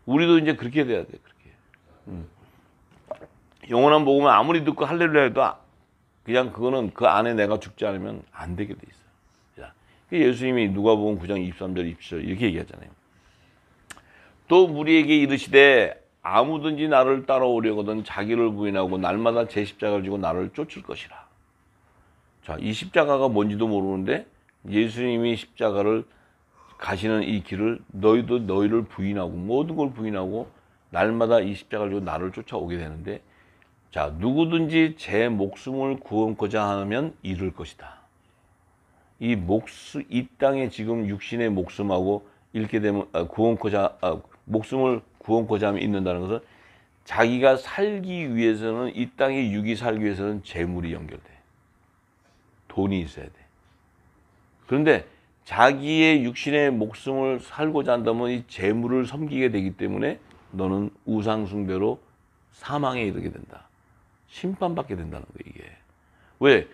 우리도 이제 그렇게 돼야 돼. 그렇게. 영원한 복음을 아무리 듣고 할렐루야 해도 그냥 그거는 그 안에 내가 죽지 않으면 안 되게 돼 있어요. 예수님이 누가복음 9장 23절 27절 이렇게 얘기하잖아요. 또 우리에게 이르시되 아무든지 나를 따라오려거든 자기를 부인하고 날마다 제 십자가를 지고 나를 쫓을 것이라. 자, 이 십자가가 뭔지도 모르는데 예수님이 십자가를 가시는 이 길을 너희도 너희를 부인하고 모든 걸 부인하고 날마다 이 십자가를 지고 나를 쫓아오게 되는데, 자, 누구든지 제 목숨을 구원코자 하면 잃을 것이다. 이 땅에 지금 육신의 목숨하고 잃게 되면 목숨을 구원코자 하면 잃는다는 것은 자기가 살기 위해서는, 이 땅에 육이 살기 위해서는 재물이 연결돼. 돈이 있어야 돼. 그런데 자기의 육신의 목숨을 살고자 한다면 이 재물을 섬기게 되기 때문에 너는 우상숭배로 사망에 이르게 된다. 심판받게 된다는 거예요, 이게. 왜?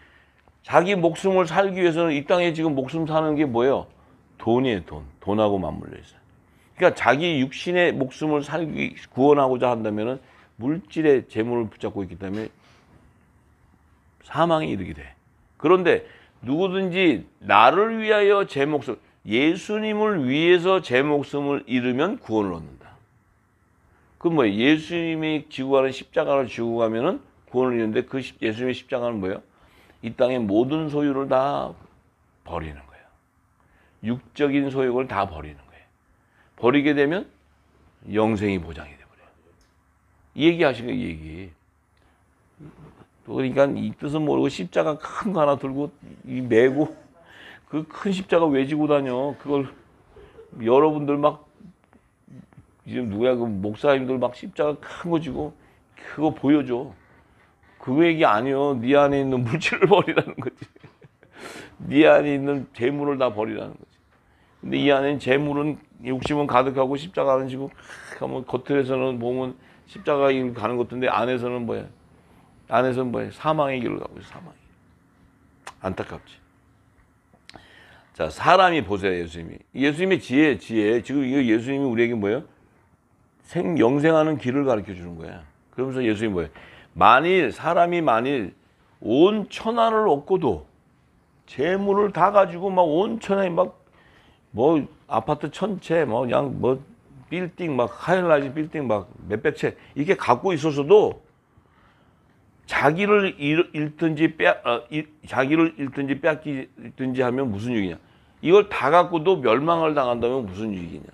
자기 목숨을 살기 위해서는 이 땅에 지금 목숨 사는 게 뭐예요? 돈이에요, 돈. 돈하고 맞물려 있어요. 그러니까 자기 육신의 목숨을 구원하고자 한다면은 물질의 재물을 붙잡고 있기 때문에 사망에 이르게 돼. 그런데 누구든지 나를 위하여 제 목숨, 예수님을 위해서 제 목숨을 잃으면 구원을 얻는다. 그건 뭐예요? 예수님이 지고 가는 십자가를 지고 가면은 구원을 잃는데 그 예수님의 십자가는 뭐예요? 이 땅의 모든 소유를 다 버리는 거예요. 육적인 소유를 다 버리는 거예요. 버리게 되면 영생이 보장이 돼버려요. 이 얘기 하신 거예요, 이 얘기. 그러니까 이 뜻은 모르고 십자가 큰 거 하나 들고 메고 그 큰 십자가 왜 지고 다녀? 그걸 여러분들 막 지금 누구야 그 목사님들 막 십자가 큰 거 지고 그거 보여줘. 그 얘기 아니요. 네 안에 있는 물질을 버리라는 거지. 네 안에 있는 재물을 다 버리라는 거지. 근데 이 안에 재물은 욕심은 가득하고 십자가는 지고 가면 겉에서는 보면 십자가 길 가는 것인데 안에서는 뭐야? 안에서는 뭐야? 사망의 길을 가고 있어. 사망의 길. 안타깝지. 자, 사람이 보세요, 예수님이. 예수님의 지혜. 지금 이거 예수님이 우리에게 뭐예요? 영생하는 길을 가르쳐 주는 거야. 그러면서 예수님이 뭐예요? 사람이 온 천하를 얻고도 재물을 다 가지고 막 온 천하에 막 뭐 아파트 1000채 뭐 그냥 뭐 빌딩 막 하이라이즈 빌딩 막 몇백 채 이렇게 갖고 있어서도 자기를 잃든지 뺏기든지 하면 무슨 유익이냐? 이걸 다 갖고도 멸망을 당한다면 무슨 유익이냐?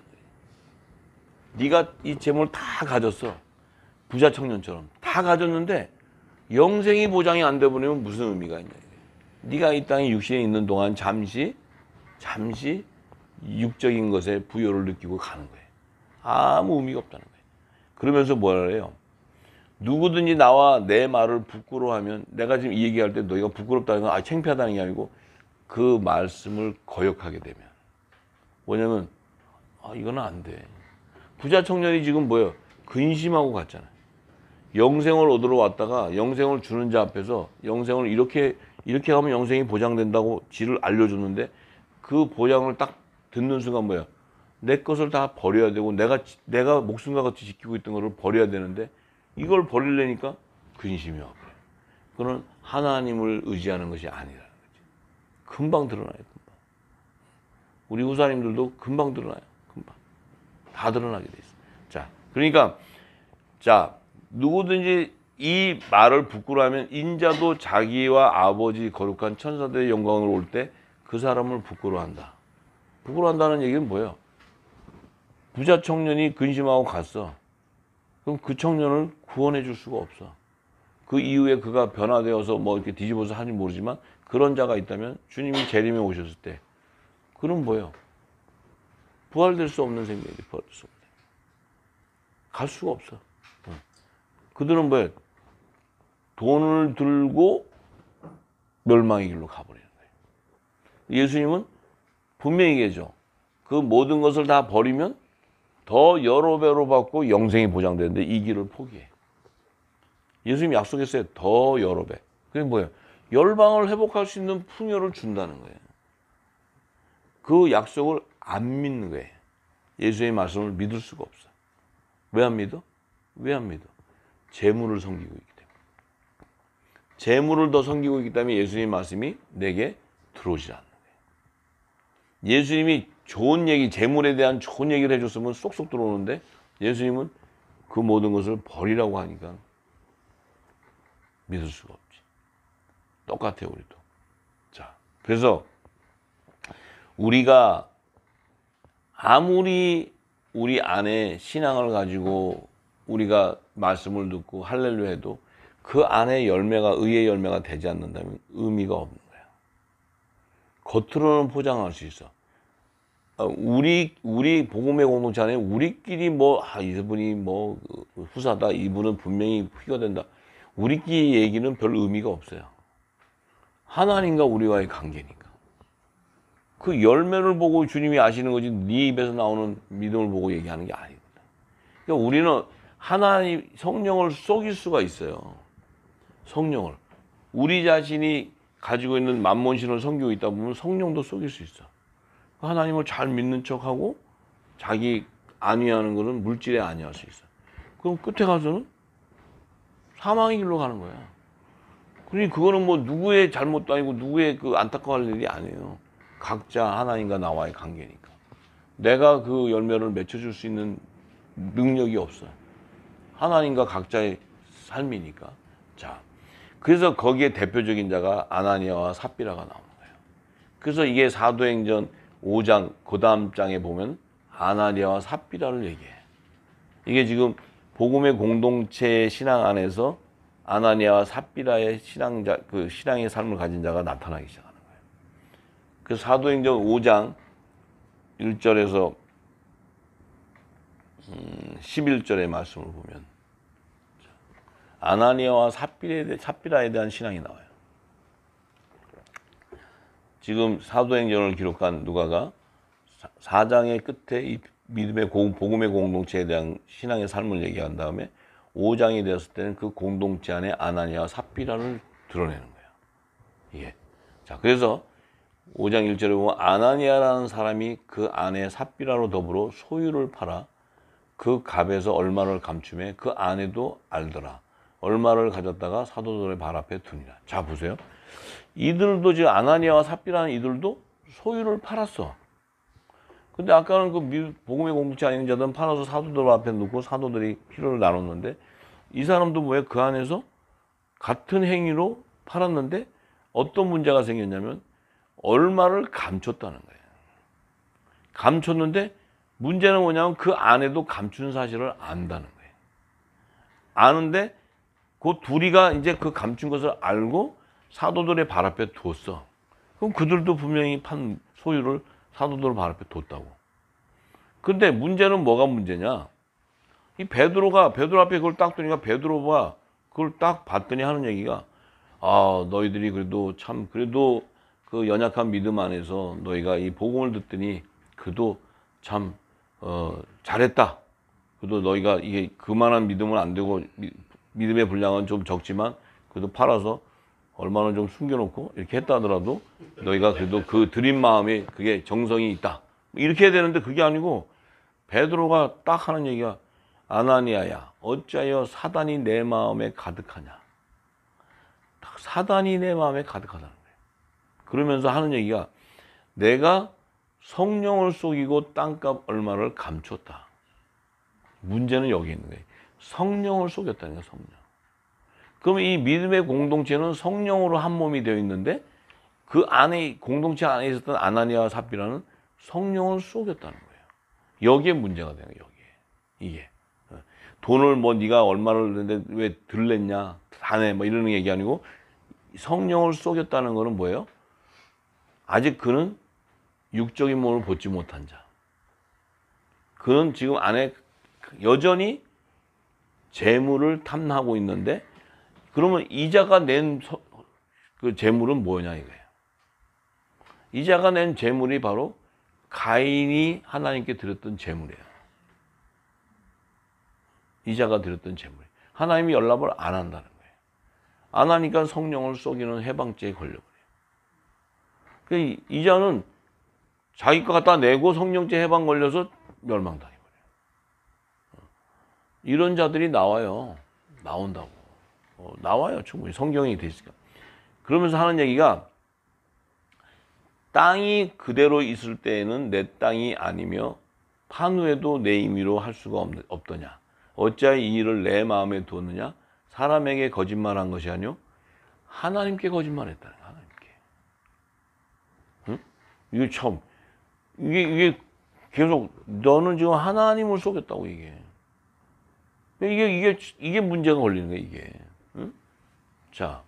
네가 이 재물을 다 가졌어. 부자 청년처럼 다 가졌는데 영생이 보장이 안 되버리면 무슨 의미가 있냐? 네가 이 땅에 육신에 있는 동안 잠시 육적인 것에 부요를 느끼고 가는 거예요. 아무 의미가 없다는 거예요. 그러면서 뭐라 해요? 누구든지 나와 내 말을 부끄러워하면, 내가 지금 이 얘기할 때 너희가 부끄럽다는 건 창피하다는 게 아니고 그 말씀을 거역하게 되면, 뭐냐면 이거는 안 돼. 부자 청년이 지금 뭐예요? 근심하고 갔잖아요. 영생을 얻으러 왔다가 영생을 주는 자 앞에서 영생을 이렇게 하면 영생이 보장된다고 지를 알려줬는데 그 보장을 딱 듣는 순간 뭐야? 내 것을 다 버려야 되고 내가 목숨과 같이 지키고 있던 것을 버려야 되는데 이걸 버리려니까 근심이 와버려요. 그건 하나님을 의지하는 것이 아니라는 거지. 금방 드러나요. 금방. 우리 후사님들도 금방 드러나요. 금방. 다 드러나게 돼 있어요. 자, 그러니까 누구든지 이 말을 부끄러워하면 인자도 자기와 아버지 거룩한 천사들의 영광을 올 때 그 사람을 부끄러워한다. 부끄러워한다는 얘기는 뭐예요? 부자 청년이 근심하고 갔어. 그럼 그 청년을 구원해 줄 수가 없어. 그 이후에 그가 변화되어서 뭐 이렇게 뒤집어서 하는지 모르지만 그런 자가 있다면 주님이 재림에 오셨을 때 그는 뭐예요? 부활될 수 없는 생명이지. 부활될 수 없는. 갈 수가 없어. 그들은 왜 돈을 들고 멸망의 길로 가버리는 거예요. 예수님은 분명히 얘기하죠. 그 모든 것을 다 버리면 더 여러 배로 받고 영생이 보장되는데 이 길을 포기해. 예수님이 약속했어요. 더 여러 배. 그게 뭐예요? 열방을 회복할 수 있는 풍요를 준다는 거예요. 그 약속을 안 믿는 거예요. 예수의 말씀을 믿을 수가 없어. 왜 안 믿어? 왜 안 믿어? 재물을 섬기고 있기 때문에. 재물을 더 섬기고 있기 때문에 예수님의 말씀이 내게 들어오지 않는 거예요. 예수님이 좋은 얘기, 재물에 대한 좋은 얘기를 해줬으면 쏙쏙 들어오는데 예수님은 그 모든 것을 버리라고 하니까 믿을 수가 없지. 똑같아요, 우리도. 자, 그래서 우리가 아무리 우리 안에 신앙을 가지고 우리가 말씀을 듣고 할렐루야 해도 그 안에 열매가 의의 열매가 되지 않는다면 의미가 없는 거야. 겉으로는 포장할 수 있어. 우리 복음의 공동체 안에 우리끼리 이분이 후사다, 이분은 분명히 피가 된다. 우리끼리 얘기는 별 의미가 없어요. 하나님과 우리와의 관계니까. 그 열매를 보고 주님이 아시는 거지 네 입에서 나오는 믿음을 보고 얘기하는 게 아닙니다. 그러니까 우리는 하나님 성령을 속일 수가 있어요. 성령을. 우리 자신이 가지고 있는 만몬신을 섬기고 있다 보면 성령도 속일 수 있어. 하나님을 잘 믿는 척하고 자기 안위하는 거는 물질에 안위할 수 있어. 그럼 끝에 가서는 사망의 길로 가는 거야. 그러니 그거는 누구의 잘못도 아니고 누구의 그 안타까워할 일이 아니에요. 각자 하나님과 나와의 관계니까. 내가 그 열매를 맺혀줄 수 있는 능력이 없어요. 하나님과 각자의 삶이니까. 자, 그래서 거기에 대표적인 자가 아나니아와 삽비라가 나오는 거예요. 그래서 이게 사도행전 5장 그 다음 장에 보면 아나니아와 삽비라를 얘기해. 이게 지금 복음의 공동체의 신앙 안에서 아나니아와 삽비라의 신앙의 삶을 가진 자가 나타나기 시작하는 거예요. 그래서 사도행전 5장 1절에서 11절의 말씀을 보면 아나니아와 삽비라에 대한 신앙이 나와요. 지금 사도행전을 기록한 누가가 4장의 끝에 이 믿음의 복음의 공동체에 대한 신앙의 삶을 얘기한 다음에 5장이 되었을 때는 그 공동체 안에 아나니아와 삽비라를 드러내는 거예요. 이게. 자, 그래서 5장 1절에 보면 아나니아라는 사람이 그 아내 삽비라로 더불어 소유를 팔아 그 값에서 얼마를 감춤해 그 아내도 알더라. 얼마를 가졌다가 사도들의 발 앞에 두니라. 자, 보세요. 이들도 지금 아나니아와 삽비라는 이들도 소유를 팔았어. 근데 아까는 그 복음의 공동체 아닌 자들은 팔아서 사도들 앞에 놓고 사도들이 필요를 나눴는데 이 사람도 왜 그 안에서 같은 행위로 팔았는데 어떤 문제가 생겼냐면 얼마를 감췄다는 거예요. 감췄는데 문제는 뭐냐면 그 아내도 감춘 사실을 안다는 거예요. 아는데 그 둘이가 이제 그 감춘 것을 알고 사도들의 발 앞에 뒀어. 그럼 그들도 분명히 판 소유를 사도들 발 앞에 뒀다고. 근데 문제는 뭐가 문제냐? 이 베드로 앞에 그걸 딱 두니까 베드로가 그걸 딱 봤더니 하는 얘기가 너희들이 그래도 그 연약한 믿음 안에서 너희가 이 복음을 듣더니 그래도 참 잘했다. 그래도 너희가 이게 그만한 믿음은 안 되고 믿음의 분량은 좀 적지만 그래도 팔아서 얼마나 좀 숨겨놓고 이렇게 했다 하더라도 너희가 그래도 그 드린 마음에 그게 정성이 있다. 이렇게 해야 되는데 그게 아니고 베드로가 딱 하는 얘기가 아나니아야 어찌하여 사단이 내 마음에 가득하냐. 사단이 내 마음에 가득하다는 거예요. 그러면서 하는 얘기가 내가 성령을 속이고 땅값 얼마를 감췄다. 문제는 여기 있는 거예요. 성령을 속였다는 거예요. 성령. 그럼 이 믿음의 공동체는 성령으로 한 몸이 되어 있는데 그 안에 공동체 안에 있었던 아나니아와 삽비라는 성령을 속였다는 거예요. 여기에 문제가 되는 거예요. 여기에. 이게. 돈을 네가 얼마를 냈는데 왜 덜 냈냐. 다 내. 이러는 얘기 아니고 성령을 속였다는 거는 뭐예요? 아직 그는 육적인 몸을 벗지 못한 자. 그는 지금 안에 여전히 재물을 탐하고 있는데, 그러면 이자가 낸 그 재물은 뭐냐 이거예요. 이자가 낸 재물이 바로 가인이 하나님께 드렸던 재물이에요. 이자가 드렸던 재물. 하나님이 연락을 안 한다는 거예요. 안 하니까 성령을 쏘기는 해방죄에 걸려버려요. 그 이자는 자기 거 갖다 내고 성령죄 해방 걸려서 멸망당해버려요. 이런 자들이 나와요. 나온다고. 나와요. 충분히. 성경이 돼 있으니까. 그러면서 하는 얘기가, 땅이 그대로 있을 때에는 내 땅이 아니며 판후에도 내 임의로 할 수가 없더냐. 어찌하여 이 일을 내 마음에 두었느냐. 사람에게 거짓말한 것이 아니요 하나님께 거짓말했다는 거야. 하나님께. 응? 이게 참, 이게 계속 너는 지금 하나님을 속였다고 이게. 이게 문제가 걸리는 거야 이게. 응? 자,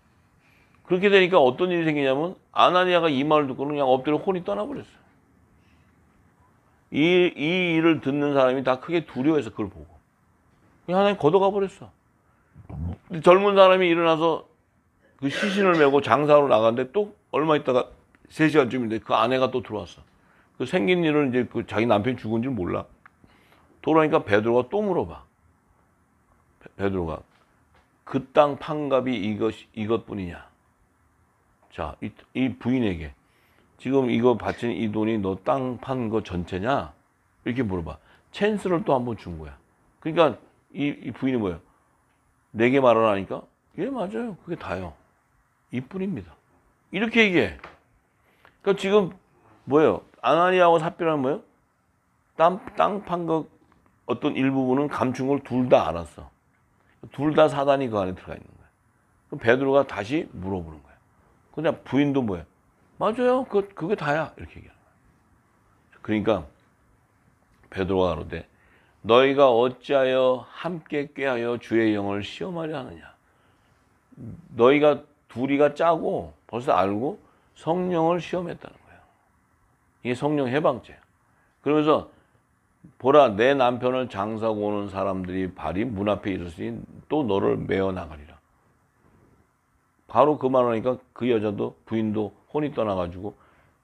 그렇게 되니까 어떤 일이 생기냐면 아나니아가 이 말을 듣고는 그냥 엎드려 혼이 떠나버렸어요. 이 일을 듣는 사람이 다 크게 두려워해서 그걸 보고 그냥 하나님 걷어가 버렸어. 젊은 사람이 일어나서 그 시신을 메고 장사로 나갔는데 또 얼마 있다가 3시간쯤인데 그 아내가 또 들어왔어. 그 생긴 일을 이제 그 자기 남편이 죽은 줄 몰라. 돌아오니까 베드로가 또 물어봐. 베드로가 그 땅 판값이 이것뿐이냐? 자, 이 부인에게 지금 이거 바친 이 돈이 너 땅 판 거 전체냐? 이렇게 물어봐. 찬스를 또 한 번 준 거야. 그러니까 이 부인이 뭐예요? 내게 말을 하니까 예 맞아요. 그게 다요. 이뿐입니다. 이렇게 얘기해. 그러니까 지금 뭐예요? 아나니아하고 삽비라는 뭐예요? 땅 판 거 어떤 일부분은 감춘 걸 둘 다 알았어. 둘 다 사단이 그 안에 들어가 있는 거야. 그럼 베드로가 다시 물어보는 거야. 그냥 부인도 뭐야? 맞아요. 그게 다야. 이렇게 얘기하는 거야. 그러니까 베드로가 가로되 너희가 어찌하여 함께 꾀하여 주의 영을 시험하려 하느냐. 너희가 둘이가 짜고 벌써 알고 성령을 시험했다는 거예요. 이게 성령 해방죄야. 그러면서 보라 내 남편을 장사하고 오는 사람들이 발이 문 앞에 있으니 또 너를 메어 나가리라. 바로 그 말 하니까 그 여자도 부인도 혼이 떠나가지고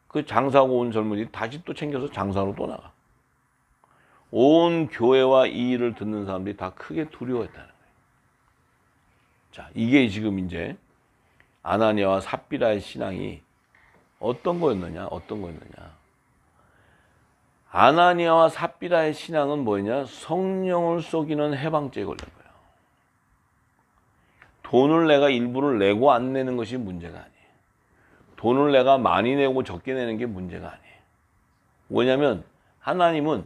그 장사하고 온 젊은이 다시 또 챙겨서 장사로 또 나가. 온 교회와 이 일을 듣는 사람들이 다 크게 두려워했다는 거예요. 자, 이게 지금 이제 아나니아와 삽비라의 신앙이 어떤 거였느냐? 아나니아와 삽비라의 신앙은 뭐냐? 성령을 속이는 해방죄에 걸린 거예요. 돈을 내가 일부를 내고 안 내는 것이 문제가 아니에요. 돈을 내가 많이 내고 적게 내는 게 문제가 아니에요. 왜냐하면 하나님은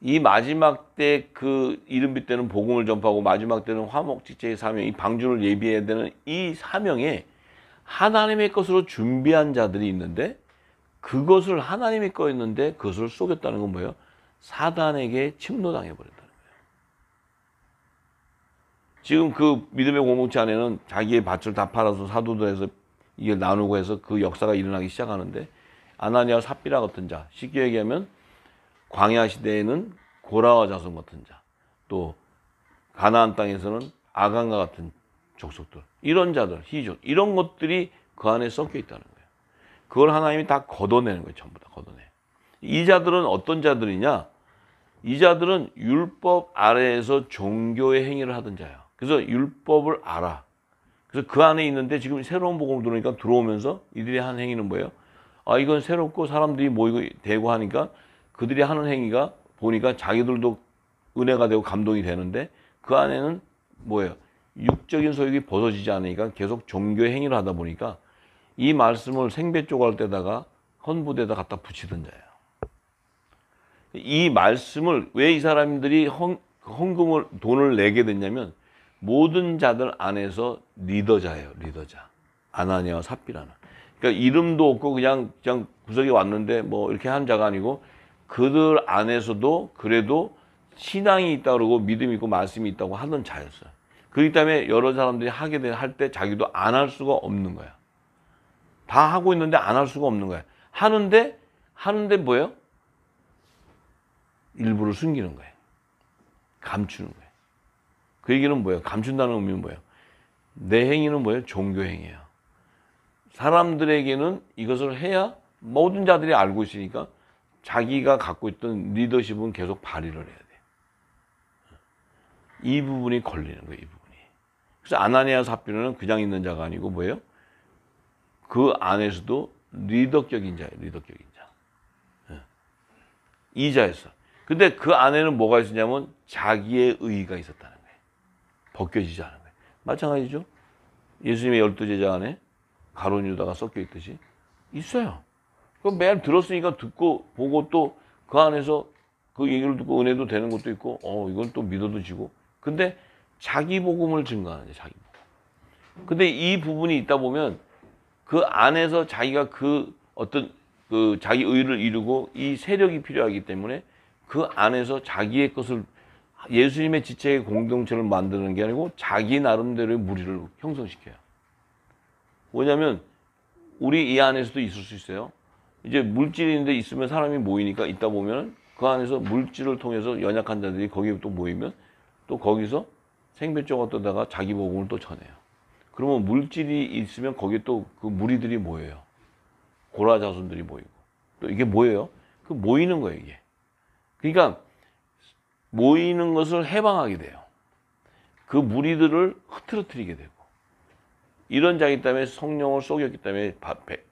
이 마지막 때 그 이른비 때는 복음을 전파하고 마지막 때는 화목직제의 사명, 이 방주를 예비해야 되는 이 사명에 하나님의 것으로 준비한 자들이 있는데 그것을 하나님의 거였는데 그것을 속였다는 건 뭐예요? 사단에게 침노당해 버렸다는 거예요. 지금 그 믿음의 공동체 안에는 자기의 밭을 다 팔아서 사도도 해서 이게 나누고 해서 그 역사가 일어나기 시작하는데 아나니아와 삽비라 같은 자, 쉽게 얘기하면 광야 시대에는 고라와 자손 같은 자, 또 가나안 땅에서는 아간과 같은 족속들, 이런 자들, 희족, 이런 것들이 그 안에 섞여 있다는 거예요. 그걸 하나님이 다 걷어내는 거예요. 전부 다 걷어내. 이 자들은 어떤 자들이냐? 이 자들은 율법 아래에서 종교의 행위를 하던 자예요. 그래서 율법을 알아. 그래서 그 안에 있는데 지금 새로운 복음을 들으니까 들어오면서 이들이 하는 행위는 뭐예요? 아, 이건 새롭고 사람들이 모이고 대고 하니까 그들이 하는 행위가 보니까 자기들도 은혜가 되고 감동이 되는데 그 안에는 뭐예요? 육적인 소욕이 벗어지지 않으니까 계속 종교의 행위를 하다 보니까 이 말씀을 생배 쪼갈 때다가 헌부대에다 갖다 붙이던 자예요. 이 말씀을 왜 이 사람들이 헌금을 돈을 내게 됐냐면 모든 자들 안에서 리더자예요. 리더자. 아나니아와 삽비라는. 그러니까 이름도 없고 그냥 구석에 왔는데 뭐 이렇게 한 자가 아니고 그들 안에서도 그래도 신앙이 있다고 그러고 믿음이 있고 말씀이 있다고 하던 자였어요. 그렇기 때문에 여러 사람들이 할 때 자기도 안 할 수가 없는 거야. 다 하고 있는데 안 할 수가 없는 거야. 하는데 뭐예요? 일부를 숨기는 거예요. 감추는 거예요. 그 얘기는 뭐예요? 감춘다는 의미는 뭐예요? 내 행위는 뭐예요? 종교 행위예요. 사람들에게는 이것을 해야 모든 자들이 알고 있으니까 자기가 갖고 있던 리더십은 계속 발휘를 해야 돼요. 이 부분이 걸리는 거예요. 이 부분이. 그래서 아나니아 삽비라는 그냥 있는 자가 아니고 뭐예요? 그 안에서도 리더격인 자예요. 리더격인 자. 이자였어. 근데 그 안에는 뭐가 있었냐면 자기의 의의가 있었다는 거예요. 벗겨지지 않은 거예요. 마찬가지죠. 예수님의 12제자 안에 가룟 유다가 섞여 있듯이 있어요. 그 매일 들었으니까 듣고 보고 또 그 안에서 그 얘기를 듣고 은혜도 되는 것도 있고 이건 또 믿어도 지고 근데 자기 복음을 증거하는 거예요. 자기 복음. 근데 이 부분이 있다 보면 그 안에서 자기가 그 어떤 그 자기 의를 이루고 이 세력이 필요하기 때문에 그 안에서 자기의 것을 예수님의 지체의 공동체를 만드는 게 아니고 자기 나름대로의 무리를 형성시켜요. 왜냐하면 우리 이 안에서도 있을 수 있어요. 이제 물질인데 있으면 사람이 모이니까 있다 보면 그 안에서 물질을 통해서 연약한 자들이 거기에 또 모이면 또 거기서 생배조가 떠다가 자기 복음을 또 전해요. 그러면 물질이 있으면 거기에 또 그 무리들이 모여요. 고라 자손들이 모이고 또 이게 뭐예요? 그 모이는 거예요 이게. 그러니까 모이는 것을 해방하게 돼요. 그 무리들을 흐트러뜨리게 되고 이런 자이기 때문에 성령을 쏘겼기 때문에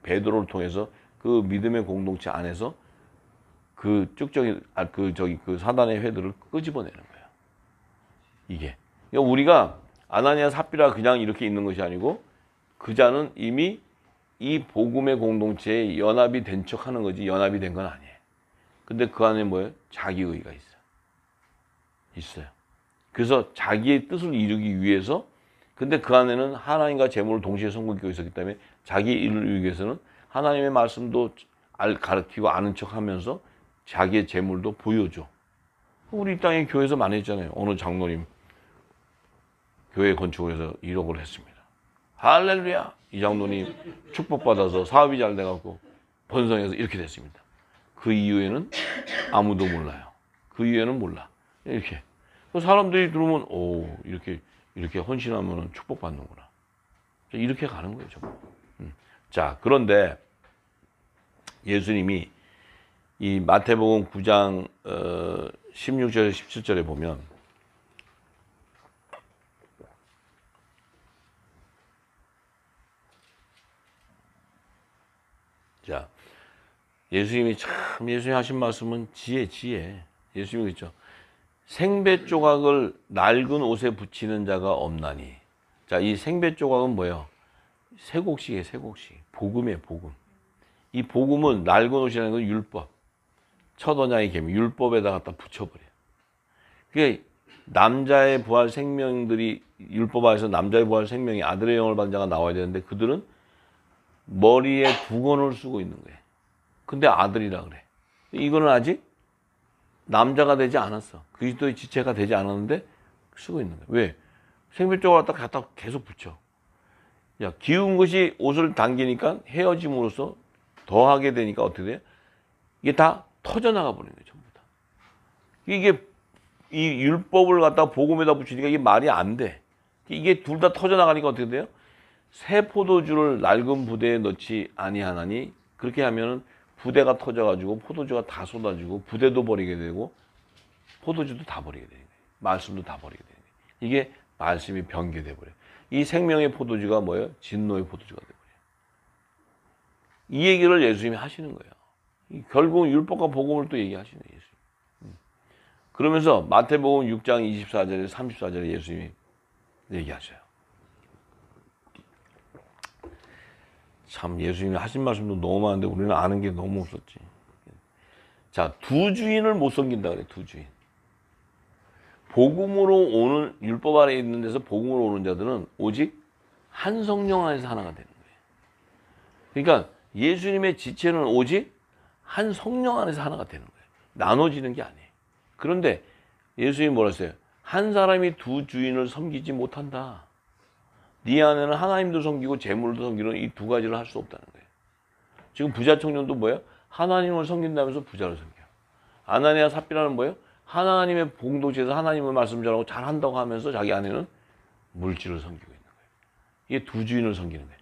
베드로를 통해서 그 믿음의 공동체 안에서 그 쭉저기 그 사단의 회들을 끄집어내는 거예요. 이게. 그러니까 우리가 아나니아 삽비라 그냥 이렇게 있는 것이 아니고 그 자는 이미 이 복음의 공동체에 연합이 된 척 하는 거지 연합이 된 건 아니에요. 근데 그 안에 뭐예요? 자기 의의가 있어요. 그래서 자기의 뜻을 이루기 위해서 근데 그 안에는 하나님과 재물을 동시에 섬기고 있었기 때문에 자기 일을 이루기 위해서는 하나님의 말씀도 가르치고 아는 척 하면서 자기의 재물도 보여줘. 우리 땅에 교회에서 많이 했잖아요. 어느 장로님 교회 건축을 해서 1억을 했습니다. 할렐루야! 이 장로님 축복받아서 사업이 잘 돼갖고 번성해서 이렇게 됐습니다. 그 이후에는 아무도 몰라요. 그 이후에는 몰라. 이렇게. 사람들이 들으면 이렇게 헌신하면 축복받는구나. 이렇게 가는 거예요. 전부. 자, 그런데 예수님이 이 마태복음 9장 16절에 17절에 보면 자, 예수님이 하신 말씀은 지혜. 예수님이 그랬죠. 생배 조각을 낡은 옷에 붙이는 자가 없나니. 자, 이 생배 조각은 뭐예요? 세곡식이에요, 세곡식. 복음이에요, 복음. 이 복음은 낡은 옷이라는 건 율법. 첫 언약의 계명, 율법에다 갖다 붙여버려요. 그게 남자의 부활 생명들이 율법 안에서 남자의 부활 생명이 아들의 영을 받은 자가 나와야 되는데 그들은 머리에 두건을 쓰고 있는 거예요. 근데 아들이라 그래. 이거는 아직 남자가 되지 않았어. 그리스도의 지체가 되지 않았는데 쓰고 있는 거예요. 왜? 생별적으로 갖다 계속 붙여. 야, 기운 것이 옷을 당기니까 헤어짐으로써 더하게 되니까 어떻게 돼요? 이게 다 터져나가 버리는 거예요. 전부 다. 이게 이 율법을 갖다가 복음에다 붙이니까 이게 말이 안 돼. 이게 둘 다 터져나가니까 어떻게 돼요? 새 포도주를 낡은 부대에 넣지 아니하나니 그렇게 하면은 부대가 터져가지고 포도주가 다 쏟아지고 부대도 버리게 되고 포도주도 다 버리게 되는 거예요. 말씀도 다 버리게 되는 거예요. 이게 말씀이 변개돼 버려요. 이 생명의 포도주가 뭐예요? 진노의 포도주가 돼 버려요. 이 얘기를 예수님이 하시는 거예요. 결국은 율법과 복음을 또 얘기하시네 예수님. 그러면서 마태복음 6장 24절에 34절에 예수님이 얘기하셔요. 참 예수님이 하신 말씀도 너무 많은데 우리는 아는 게 너무 없었지. 자, 두 주인을 못 섬긴다 그래. 두 주인. 복음으로 오는 율법 아래 있는 데서 복음으로 오는 자들은 오직 한 성령 안에서 하나가 되는 거예요. 그러니까 예수님의 지체는 오직 한 성령 안에서 하나가 되는 거예요. 나눠지는 게 아니에요. 그런데 예수님이 뭐라 했어요? 한 사람이 두 주인을 섬기지 못한다. 네 안에는 하나님도 섬기고 재물도 섬기는 이 두 가지를 할 수 없다는 거예요. 지금 부자 청년도 뭐예요? 하나님을 섬긴다면서 부자를 섬겨. 아나니아 삽비라는 뭐예요? 하나님의 공동체에서 하나님의 말씀 전하고 잘한다고 하면서 자기 아내는 물질을 섬기고 있는 거예요. 이게 두 주인을 섬기는 거예요.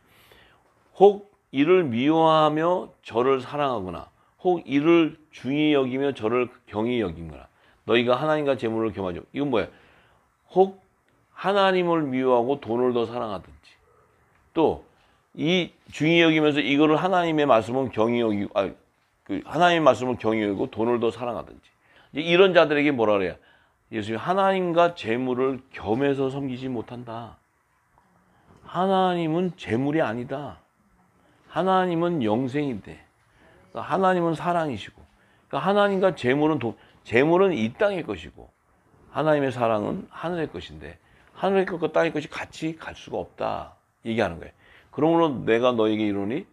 혹 이를 미워하며 저를 사랑하거나 혹 이를 중히 여기며 저를 경히 여기거나 너희가 하나님과 재물을 겸하죠. 이건 뭐예요? 혹 하나님을 미워하고 돈을 더 사랑하든지 또 이 중히 여기면서 이거를 하나님의 말씀을 경히 여기고 하나님의 말씀을 경히 여기고 돈을 더 사랑하든지 이제 이런 자들에게 뭐라 그래요? 예수님이 하나님과 재물을 겸해서 섬기지 못한다. 하나님은 재물이 아니다. 하나님은 영생인데 하나님은 사랑이시고 그러니까 하나님과 재물은 이 땅의 것이고 하나님의 사랑은 하늘의 것인데 하늘의 것과 땅의 것이 같이 갈 수가 없다 얘기하는 거예요. 그러므로 내가 너에게 이르노니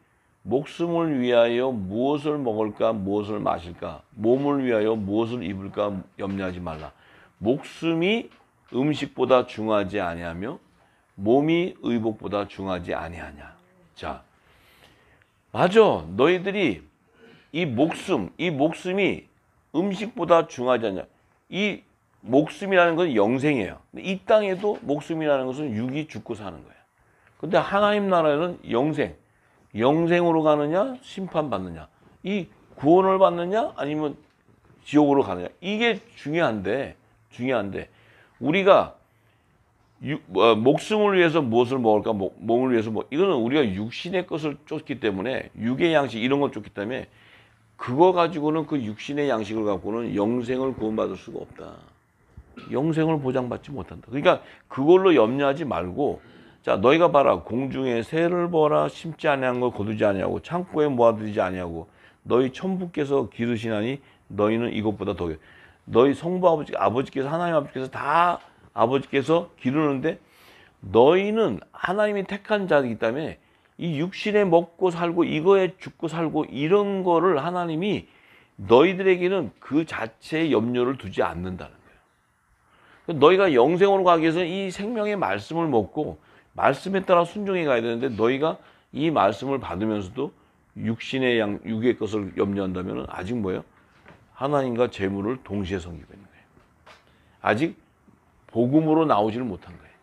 목숨을 위하여 무엇을 먹을까 무엇을 마실까 몸을 위하여 무엇을 입을까 염려하지 말라. 목숨이 음식보다 중하지 아니하며 몸이 의복보다 중하지 아니하냐. 자, 맞아. 너희들이 이 목숨이 음식보다 중하지 않냐. 이 목숨이라는 건 영생이에요. 이 땅에도 목숨이라는 것은 육이 죽고 사는 거예요. 근데 하나님 나라에는 영생으로 가느냐, 심판받느냐, 이 구원을 받느냐, 아니면 지옥으로 가느냐. 이게 중요한데, 우리가 목숨을 위해서 무엇을 먹을까, 몸을 위해서 이거는 우리가 육신의 것을 쫓기 때문에, 육의 양식, 이런 걸 쫓기 때문에, 그거 가지고는 그 육신의 양식을 갖고는 영생을 구원받을 수가 없다. 영생을 보장받지 못한다. 그러니까 그걸로 염려하지 말고, 자, 너희가 봐라. 공중에 새를 보라. 심지 아니한 걸 거두지 아니하고 창고에 모아두지 아니하고 너희 천부께서 기르시나니 너희는 이것보다 더 너희 성부 아버지께서 하나님 아버지께서 다 아버지께서 기르는데 너희는 하나님이 택한 자이기 때문에 이 육신에 먹고 살고 이거에 죽고 살고 이런 거를 하나님이 너희들에게는 그 자체의 염려를 두지 않는다는 거예요. 너희가 영생으로 가기 위해서 이 생명의 말씀을 먹고 말씀에 따라 순종해 가야 되는데 너희가 이 말씀을 받으면서도 육의 것을 염려한다면 아직 뭐예요? 하나님과 재물을 동시에 섬기고 있는 거예요. 아직 복음으로 나오지를 못한 거예요.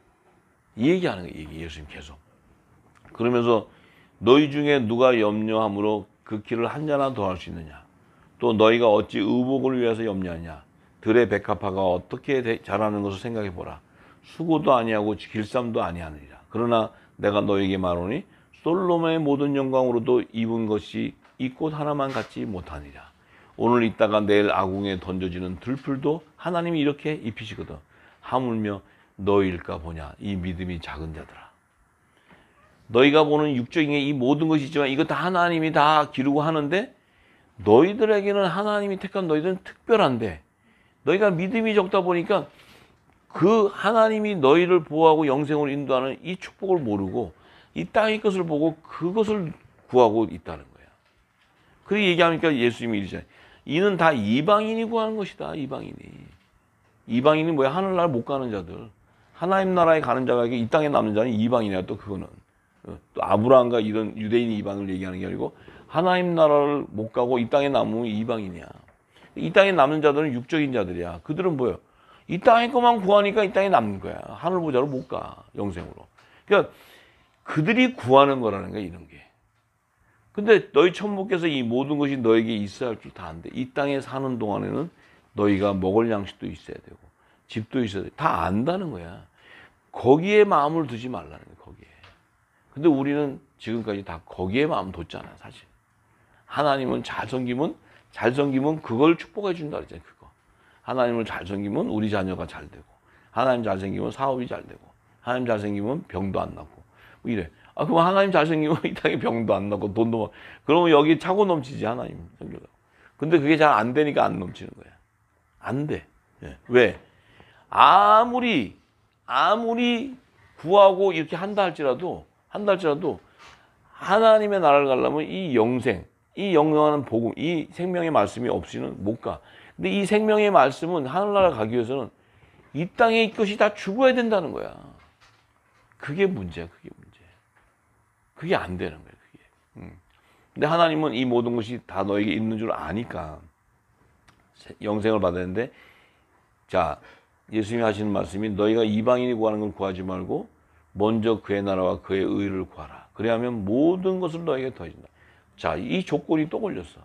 이 얘기하는 거예요. 예수님 계속. 그러면서 너희 중에 누가 염려함으로 그 길을 한 자나 더 할 수 있느냐? 또 너희가 어찌 의복을 위해서 염려하냐? 들의 백합화가 어떻게 자라는 것을 생각해 보라. 수고도 아니하고 길쌈도 아니하느니라. 그러나 내가 너에게 말하노니 솔로몬의 모든 영광으로도 입은 것이 이 꽃 하나만 갖지 못하니라. 오늘 있다가 내일 아궁에 던져지는 들풀도 하나님이 이렇게 입히시거든. 하물며 너희일까 보냐. 이 믿음이 작은 자들아. 너희가 보는 육적인 게 이 모든 것이 있지만 이거 다 하나님이 다 기르고 하는데 너희들에게는 하나님이 택한 너희들은 특별한데 너희가 믿음이 적다 보니까 그 하나님이 너희를 보호하고 영생으로 인도하는 이 축복을 모르고 이 땅의 것을 보고 그것을 구하고 있다는 거야. 그렇게 얘기하니까 예수님이 이러잖아요. 이는 다 이방인이 구하는 것이다. 이방인이 뭐야? 하늘나라 못 가는 자들. 하나님 나라에 가는 자가 이 땅에 남는 자는 이방인이야. 또 그거는. 또 아브라함과 이런 유대인 이방을 얘기하는 게 아니고 하나님 나라를 못 가고 이 땅에 남으면 이방인이야. 이 땅에 남는 자들은 육적인 자들이야. 그들은 뭐예요? 이 땅의 것만 구하니까 이 땅에 남는 거야. 하늘 보자로 못 가. 영생으로. 그러니까 그들이 구하는 거라는 거야. 이런 게. 근데 너희 천부께서 이 모든 것이 너에게 있어야 할 줄 다 아는데 이 땅에 사는 동안에는 너희가 먹을 양식도 있어야 되고 집도 있어야 돼. 다 안다는 거야. 거기에 마음을 두지 말라는 거야. 거기에. 근데 우리는 지금까지 다 거기에 마음 뒀잖아. 사실. 하나님은 잘 섬기면 그걸 축복해 준다 그랬잖아요. 그거. 하나님을 잘 섬기면 우리 자녀가 잘 되고 하나님 잘 섬기면 사업이 잘 되고 하나님 잘 섬기면 병도 안 나고 뭐 이래. 아 그럼 하나님 잘 섬기면 이 땅에 병도 안 나고 돈도 그러면 여기 차고 넘치지 하나님 섬기려고. 근데 그게 잘 안 되니까 안 넘치는 거야. 안 돼. 예. 왜? 아무리 구하고 이렇게 한다 할지라도 하나님의 나라를 가려면 이 영생하는 복음, 이 생명의 말씀이 없이는 못 가. 근데 이 생명의 말씀은 하늘나라 가기 위해서는 이 땅의 것이 다 죽어야 된다는 거야. 그게 문제야, 그게 문제. 그게 안 되는 거야, 그게. 근데 하나님은 이 모든 것이 다 너에게 있는 줄 아니까 영생을 받았는데, 자, 예수님이 하시는 말씀이 너희가 이방인이 구하는 걸 구하지 말고 먼저 그의 나라와 그의 의를 구하라. 그래야면 모든 것을 너에게 더해진다. 자, 이 조건이 또 걸렸어.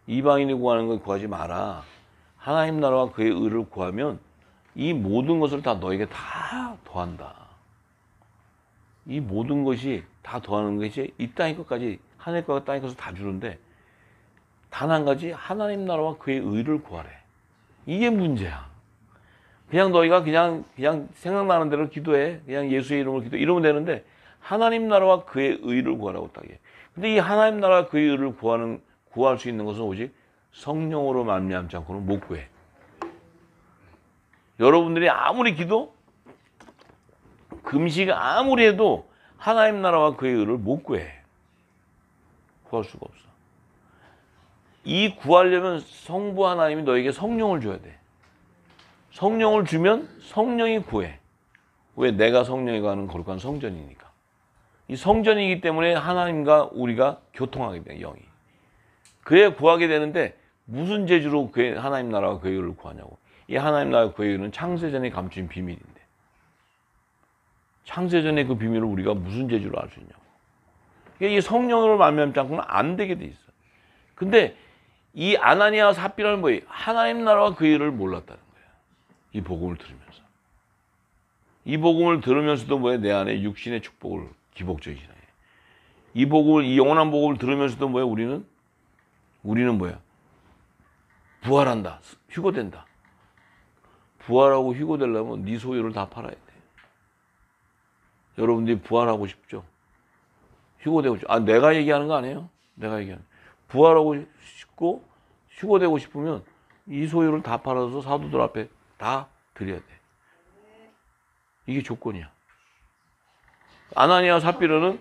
이방인이 구하는 걸 구하지 마라. 하나님 나라와 그의 의를 구하면 이 모든 것을 다 너에게 다 더한다. 이 모든 것이 다 더하는 것이 이 땅의 것까지, 하늘의 것과 땅의 것을 다 주는데 단 한 가지, 하나님 나라와 그의 의를 구하래. 이게 문제야. 그냥 너희가 그냥 생각나는 대로 기도해. 그냥 예수의 이름으로 기도해. 이러면 되는데 하나님 나라와 그의 의를 구하라고 딱 해. 근데 이 하나님 나라와 그의 의를 구할 수 있는 것은 오직 성령으로 말미암지 않고는 못 구해. 여러분들이 아무리 기도, 금식 아무리 해도 하나님 나라와 그의 의를 못 구해. 구할 수가 없어. 이 구하려면 성부 하나님이 너에게 성령을 줘야 돼. 성령을 주면 성령이 구해. 왜? 내가 성령에 가는 거룩한 성전이니까. 이 성전이기 때문에 하나님과 우리가 교통하게 돼, 영이. 그래야 구하게 되는데 무슨 재주로 하나님 나라와 그의 의를 구하냐고. 이 하나님 나라와 그의 의는 창세전에 감추인 비밀인데. 창세전의 그 비밀을 우리가 무슨 재주로 알 수 있냐고. 그러니까 이 성령으로 말미암지 않고는 안 되게 돼 있어. 근데 이 아나니아와 삽비라는 뭐예요? 하나님 나라와 그의 의를 몰랐다는 거예요. 이 복음을 들으면서. 이 복음을 들으면서도 뭐예요? 내 안에 육신의 축복을 기복적이시네. 이 복음을, 이 영원한 복음을 들으면서도 뭐예요? 우리는 뭐야? 부활한다. 휴거된다. 부활하고 휴거되려면 네 소유를 다 팔아야 돼. 여러분들이 부활하고 싶죠? 휴거되고 싶죠? 아, 내가 얘기하는 거 아니에요? 내가 얘기하는 거. 부활하고 싶고 휴거되고 싶으면 이 소유를 다 팔아서 사도들 앞에 다 드려야 돼. 이게 조건이야. 아나니아 삽비라는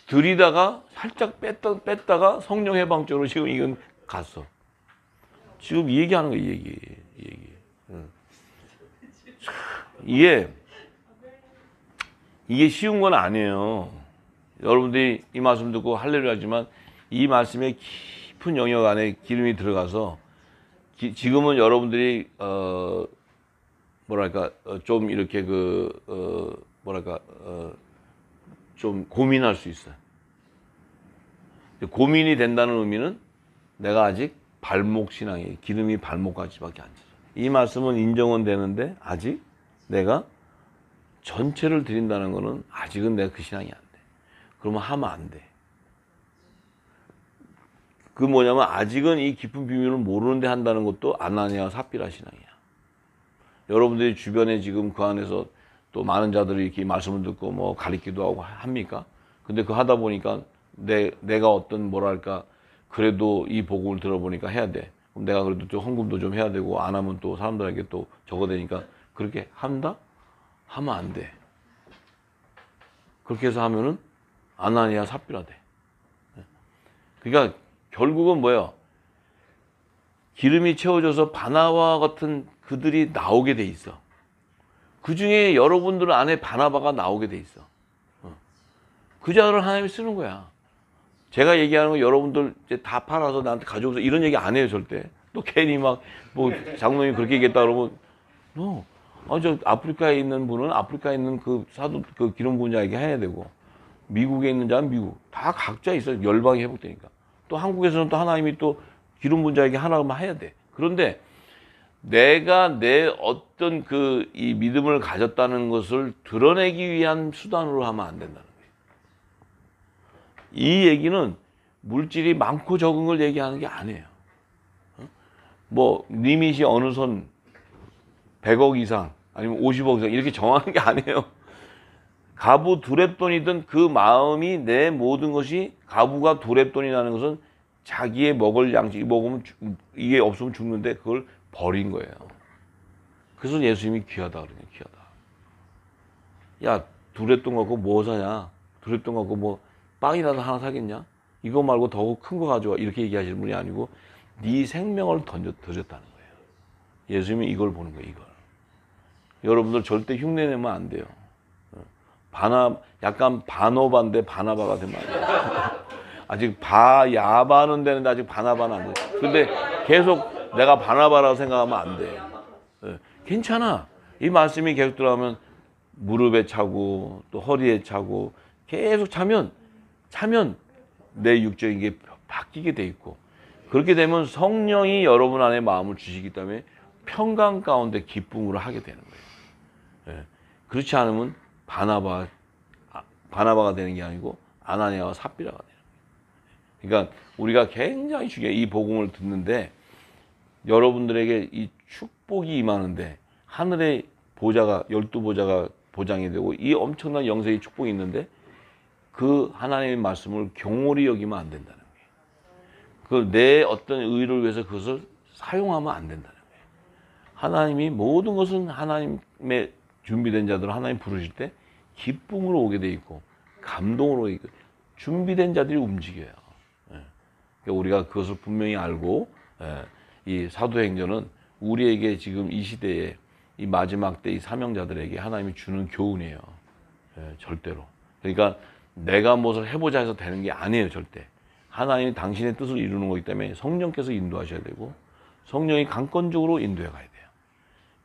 들이다가 살짝 뺐다가 성령 해방적으로 지금 이건 갔어. 지금 이 얘기하는 거야, 이 얘기. 이게 쉬운 건 아니에요. 여러분들이 이 말씀 듣고 할렐루야 하지만 이 말씀에 깊은 영역 안에 기름이 들어가서 지금은 여러분들이 좀 이렇게 좀 고민할 수 있어요. 고민이 된다는 의미는 내가 아직 발목 신앙이에요. 기름이 발목까지밖에 안 차죠. 이 말씀은 인정은 되는데 아직 내가 전체를 드린다는 거는 아직은 내가 그 신앙이 안 돼. 그러면 하면 안 돼. 그 뭐냐면 아직은 이 깊은 비밀을 모르는데 한다는 것도 아나니아와 삽비라 신앙이야. 여러분들이 주변에 지금 그 안에서 또 많은 자들이 이렇게 말씀을 듣고 뭐 가르치기도 하고 합니까? 근데 그 하다 보니까 내가 어떤 그래도 이 복음을 들어보니까 해야 돼. 그럼 내가 그래도 좀 헌금도 좀 해야 되고 안 하면 또 사람들에게 또 적어 되니까 그렇게 한다? 하면 안 돼. 그렇게 해서 하면은 아나니아 삽비라 돼. 그러니까 결국은 뭐야? 기름이 채워져서 바나바 같은 그들이 나오게 돼 있어. 그 중에 여러분들 안에 바나바가 나오게 돼 있어. 그 자를 하나님이 쓰는 거야. 제가 얘기하는 거 여러분들 이제 다 팔아서 나한테 가져오면서 이런 얘기 안 해요, 절대. 또 괜히 막 뭐 장로님이 그렇게 얘기했다 그러면 저 아프리카에 있는 분은 아프리카에 있는 그 사도 그 기름 부은 자에게 해야 되고 미국에 있는 자는 미국 다 각자 있어요. 열방이 회복되니까. 또 한국에서는 또 하나님이 또 기름 부은 자에게 하나만 해야 돼. 그런데 내가 내 어떤 이 믿음을 가졌다는 것을 드러내기 위한 수단으로 하면 안 된다는 거예요. 이 얘기는 물질이 많고 적은 걸 얘기하는 게 아니에요. 뭐 리밋이 어느 선 100억 이상 아니면 50억 이상 이렇게 정하는 게 아니에요. 가부 두렙돈이든 그 마음이 내 모든 것이 가부가 두렙돈이라는 것은 자기의 먹을 양식 먹으면 이게 없으면 죽는데 그걸 버린 거예요. 그래서 예수님이 귀하다 그러냐. 귀하다. 야 두렙돈 갖고 뭐 사냐. 두렙돈 갖고 뭐 빵이라도 하나 사겠냐. 이거 말고 더 큰 거 가져와. 이렇게 얘기하시는 분이 아니고 네 생명을 던졌다는 거예요. 예수님이 이걸 보는 거예요. 이걸. 여러분들 절대 흉내내면 안 돼요. 약간 바노바인데 바나바가 되면 안 돼요. 아직 야바는 되는데 아직 바나바는 안 돼요. 근데 계속 내가 바나바라고 생각하면 안 돼. 예, 괜찮아. 이 말씀이 계속 들어가면 무릎에 차고 또 허리에 차고 계속 차면 내 육적인 게 바뀌게 돼 있고, 그렇게 되면 성령이 여러분 안에 마음을 주시기 때문에 평강 가운데 기쁨으로 하게 되는 거예요. 예, 그렇지 않으면 바나바가 되는 게 아니고 아나니아와 삽비라가 되는 거예요. 그러니까 우리가 굉장히 중요해요. 이 복음을 듣는데 여러분들에게 이 축복이 임하는데 하늘의 보좌가 12보좌가 보장이 되고 이 엄청난 영생의 축복이 있는데 그 하나님의 말씀을 경홀히 여기면 안 된다는 거예요. 그 내 어떤 의를 위해서 그것을 사용하면 안 된다는 거예요. 하나님이 모든 것은 하나님의 준비된 자들을 하나님 부르실 때 기쁨으로 오게 돼 있고 감동으로 오게 돼 있고 준비된 자들이 움직여요. 그러니까 우리가 그것을 분명히 알고, 이 사도행전은 우리에게 지금 이 시대에 이 마지막 때 이 사명자들에게 하나님이 주는 교훈이에요. 절대로. 그러니까 내가 무엇을 해보자 해서 되는 게 아니에요. 절대. 하나님이 당신의 뜻을 이루는 거기 때문에 성령께서 인도하셔야 되고 성령이 강권적으로 인도해 가야 돼요.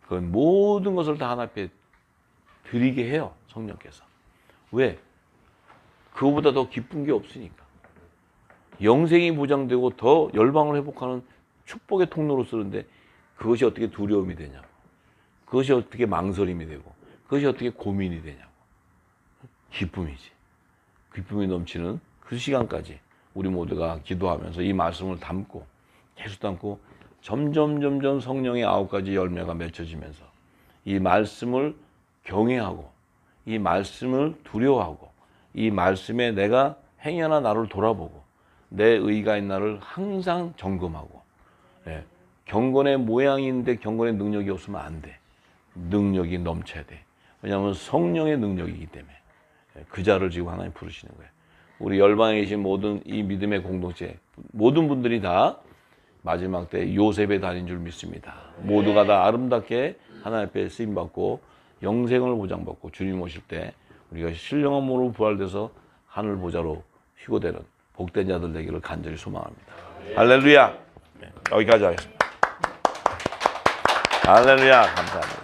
그건 모든 것을 다 하나님 앞에 드리게 해요. 성령께서. 왜? 그거보다 더 기쁜 게 없으니까. 영생이 보장되고 더 열방을 회복하는 축복의 통로로 쓰는데 그것이 어떻게 두려움이 되냐고. 그것이 어떻게 망설임이 되고 그것이 어떻게 고민이 되냐고. 기쁨이지. 기쁨이 넘치는 그 시간까지 우리 모두가 기도하면서 이 말씀을 담고 계속 담고 점점 성령의 9가지 열매가 맺혀지면서 이 말씀을 경외하고 이 말씀을 두려워하고 이 말씀에 내가 행여나 나를 돌아보고 내 의가 있는 나를 항상 점검하고, 경건의 모양인데 경건의 능력이 없으면 안 돼. 능력이 넘쳐야 돼. 왜냐하면 성령의 능력이기 때문에. 그 자를 지금 하나님 부르시는 거예요. 우리 열방에 계신 모든 이 믿음의 공동체 모든 분들이 다 마지막 때 요셉의 달인 줄 믿습니다. 모두가 다 아름답게 하나님 앞에 쓰임받고 영생을 보장받고 주님 오실 때 우리가 신령한 몸으로 부활돼서 하늘 보좌로 휘고되는 복된 자들 되기를 간절히 소망합니다. 할렐루야. 여기까지 하겠습니다. 할렐루야. 감사합니다.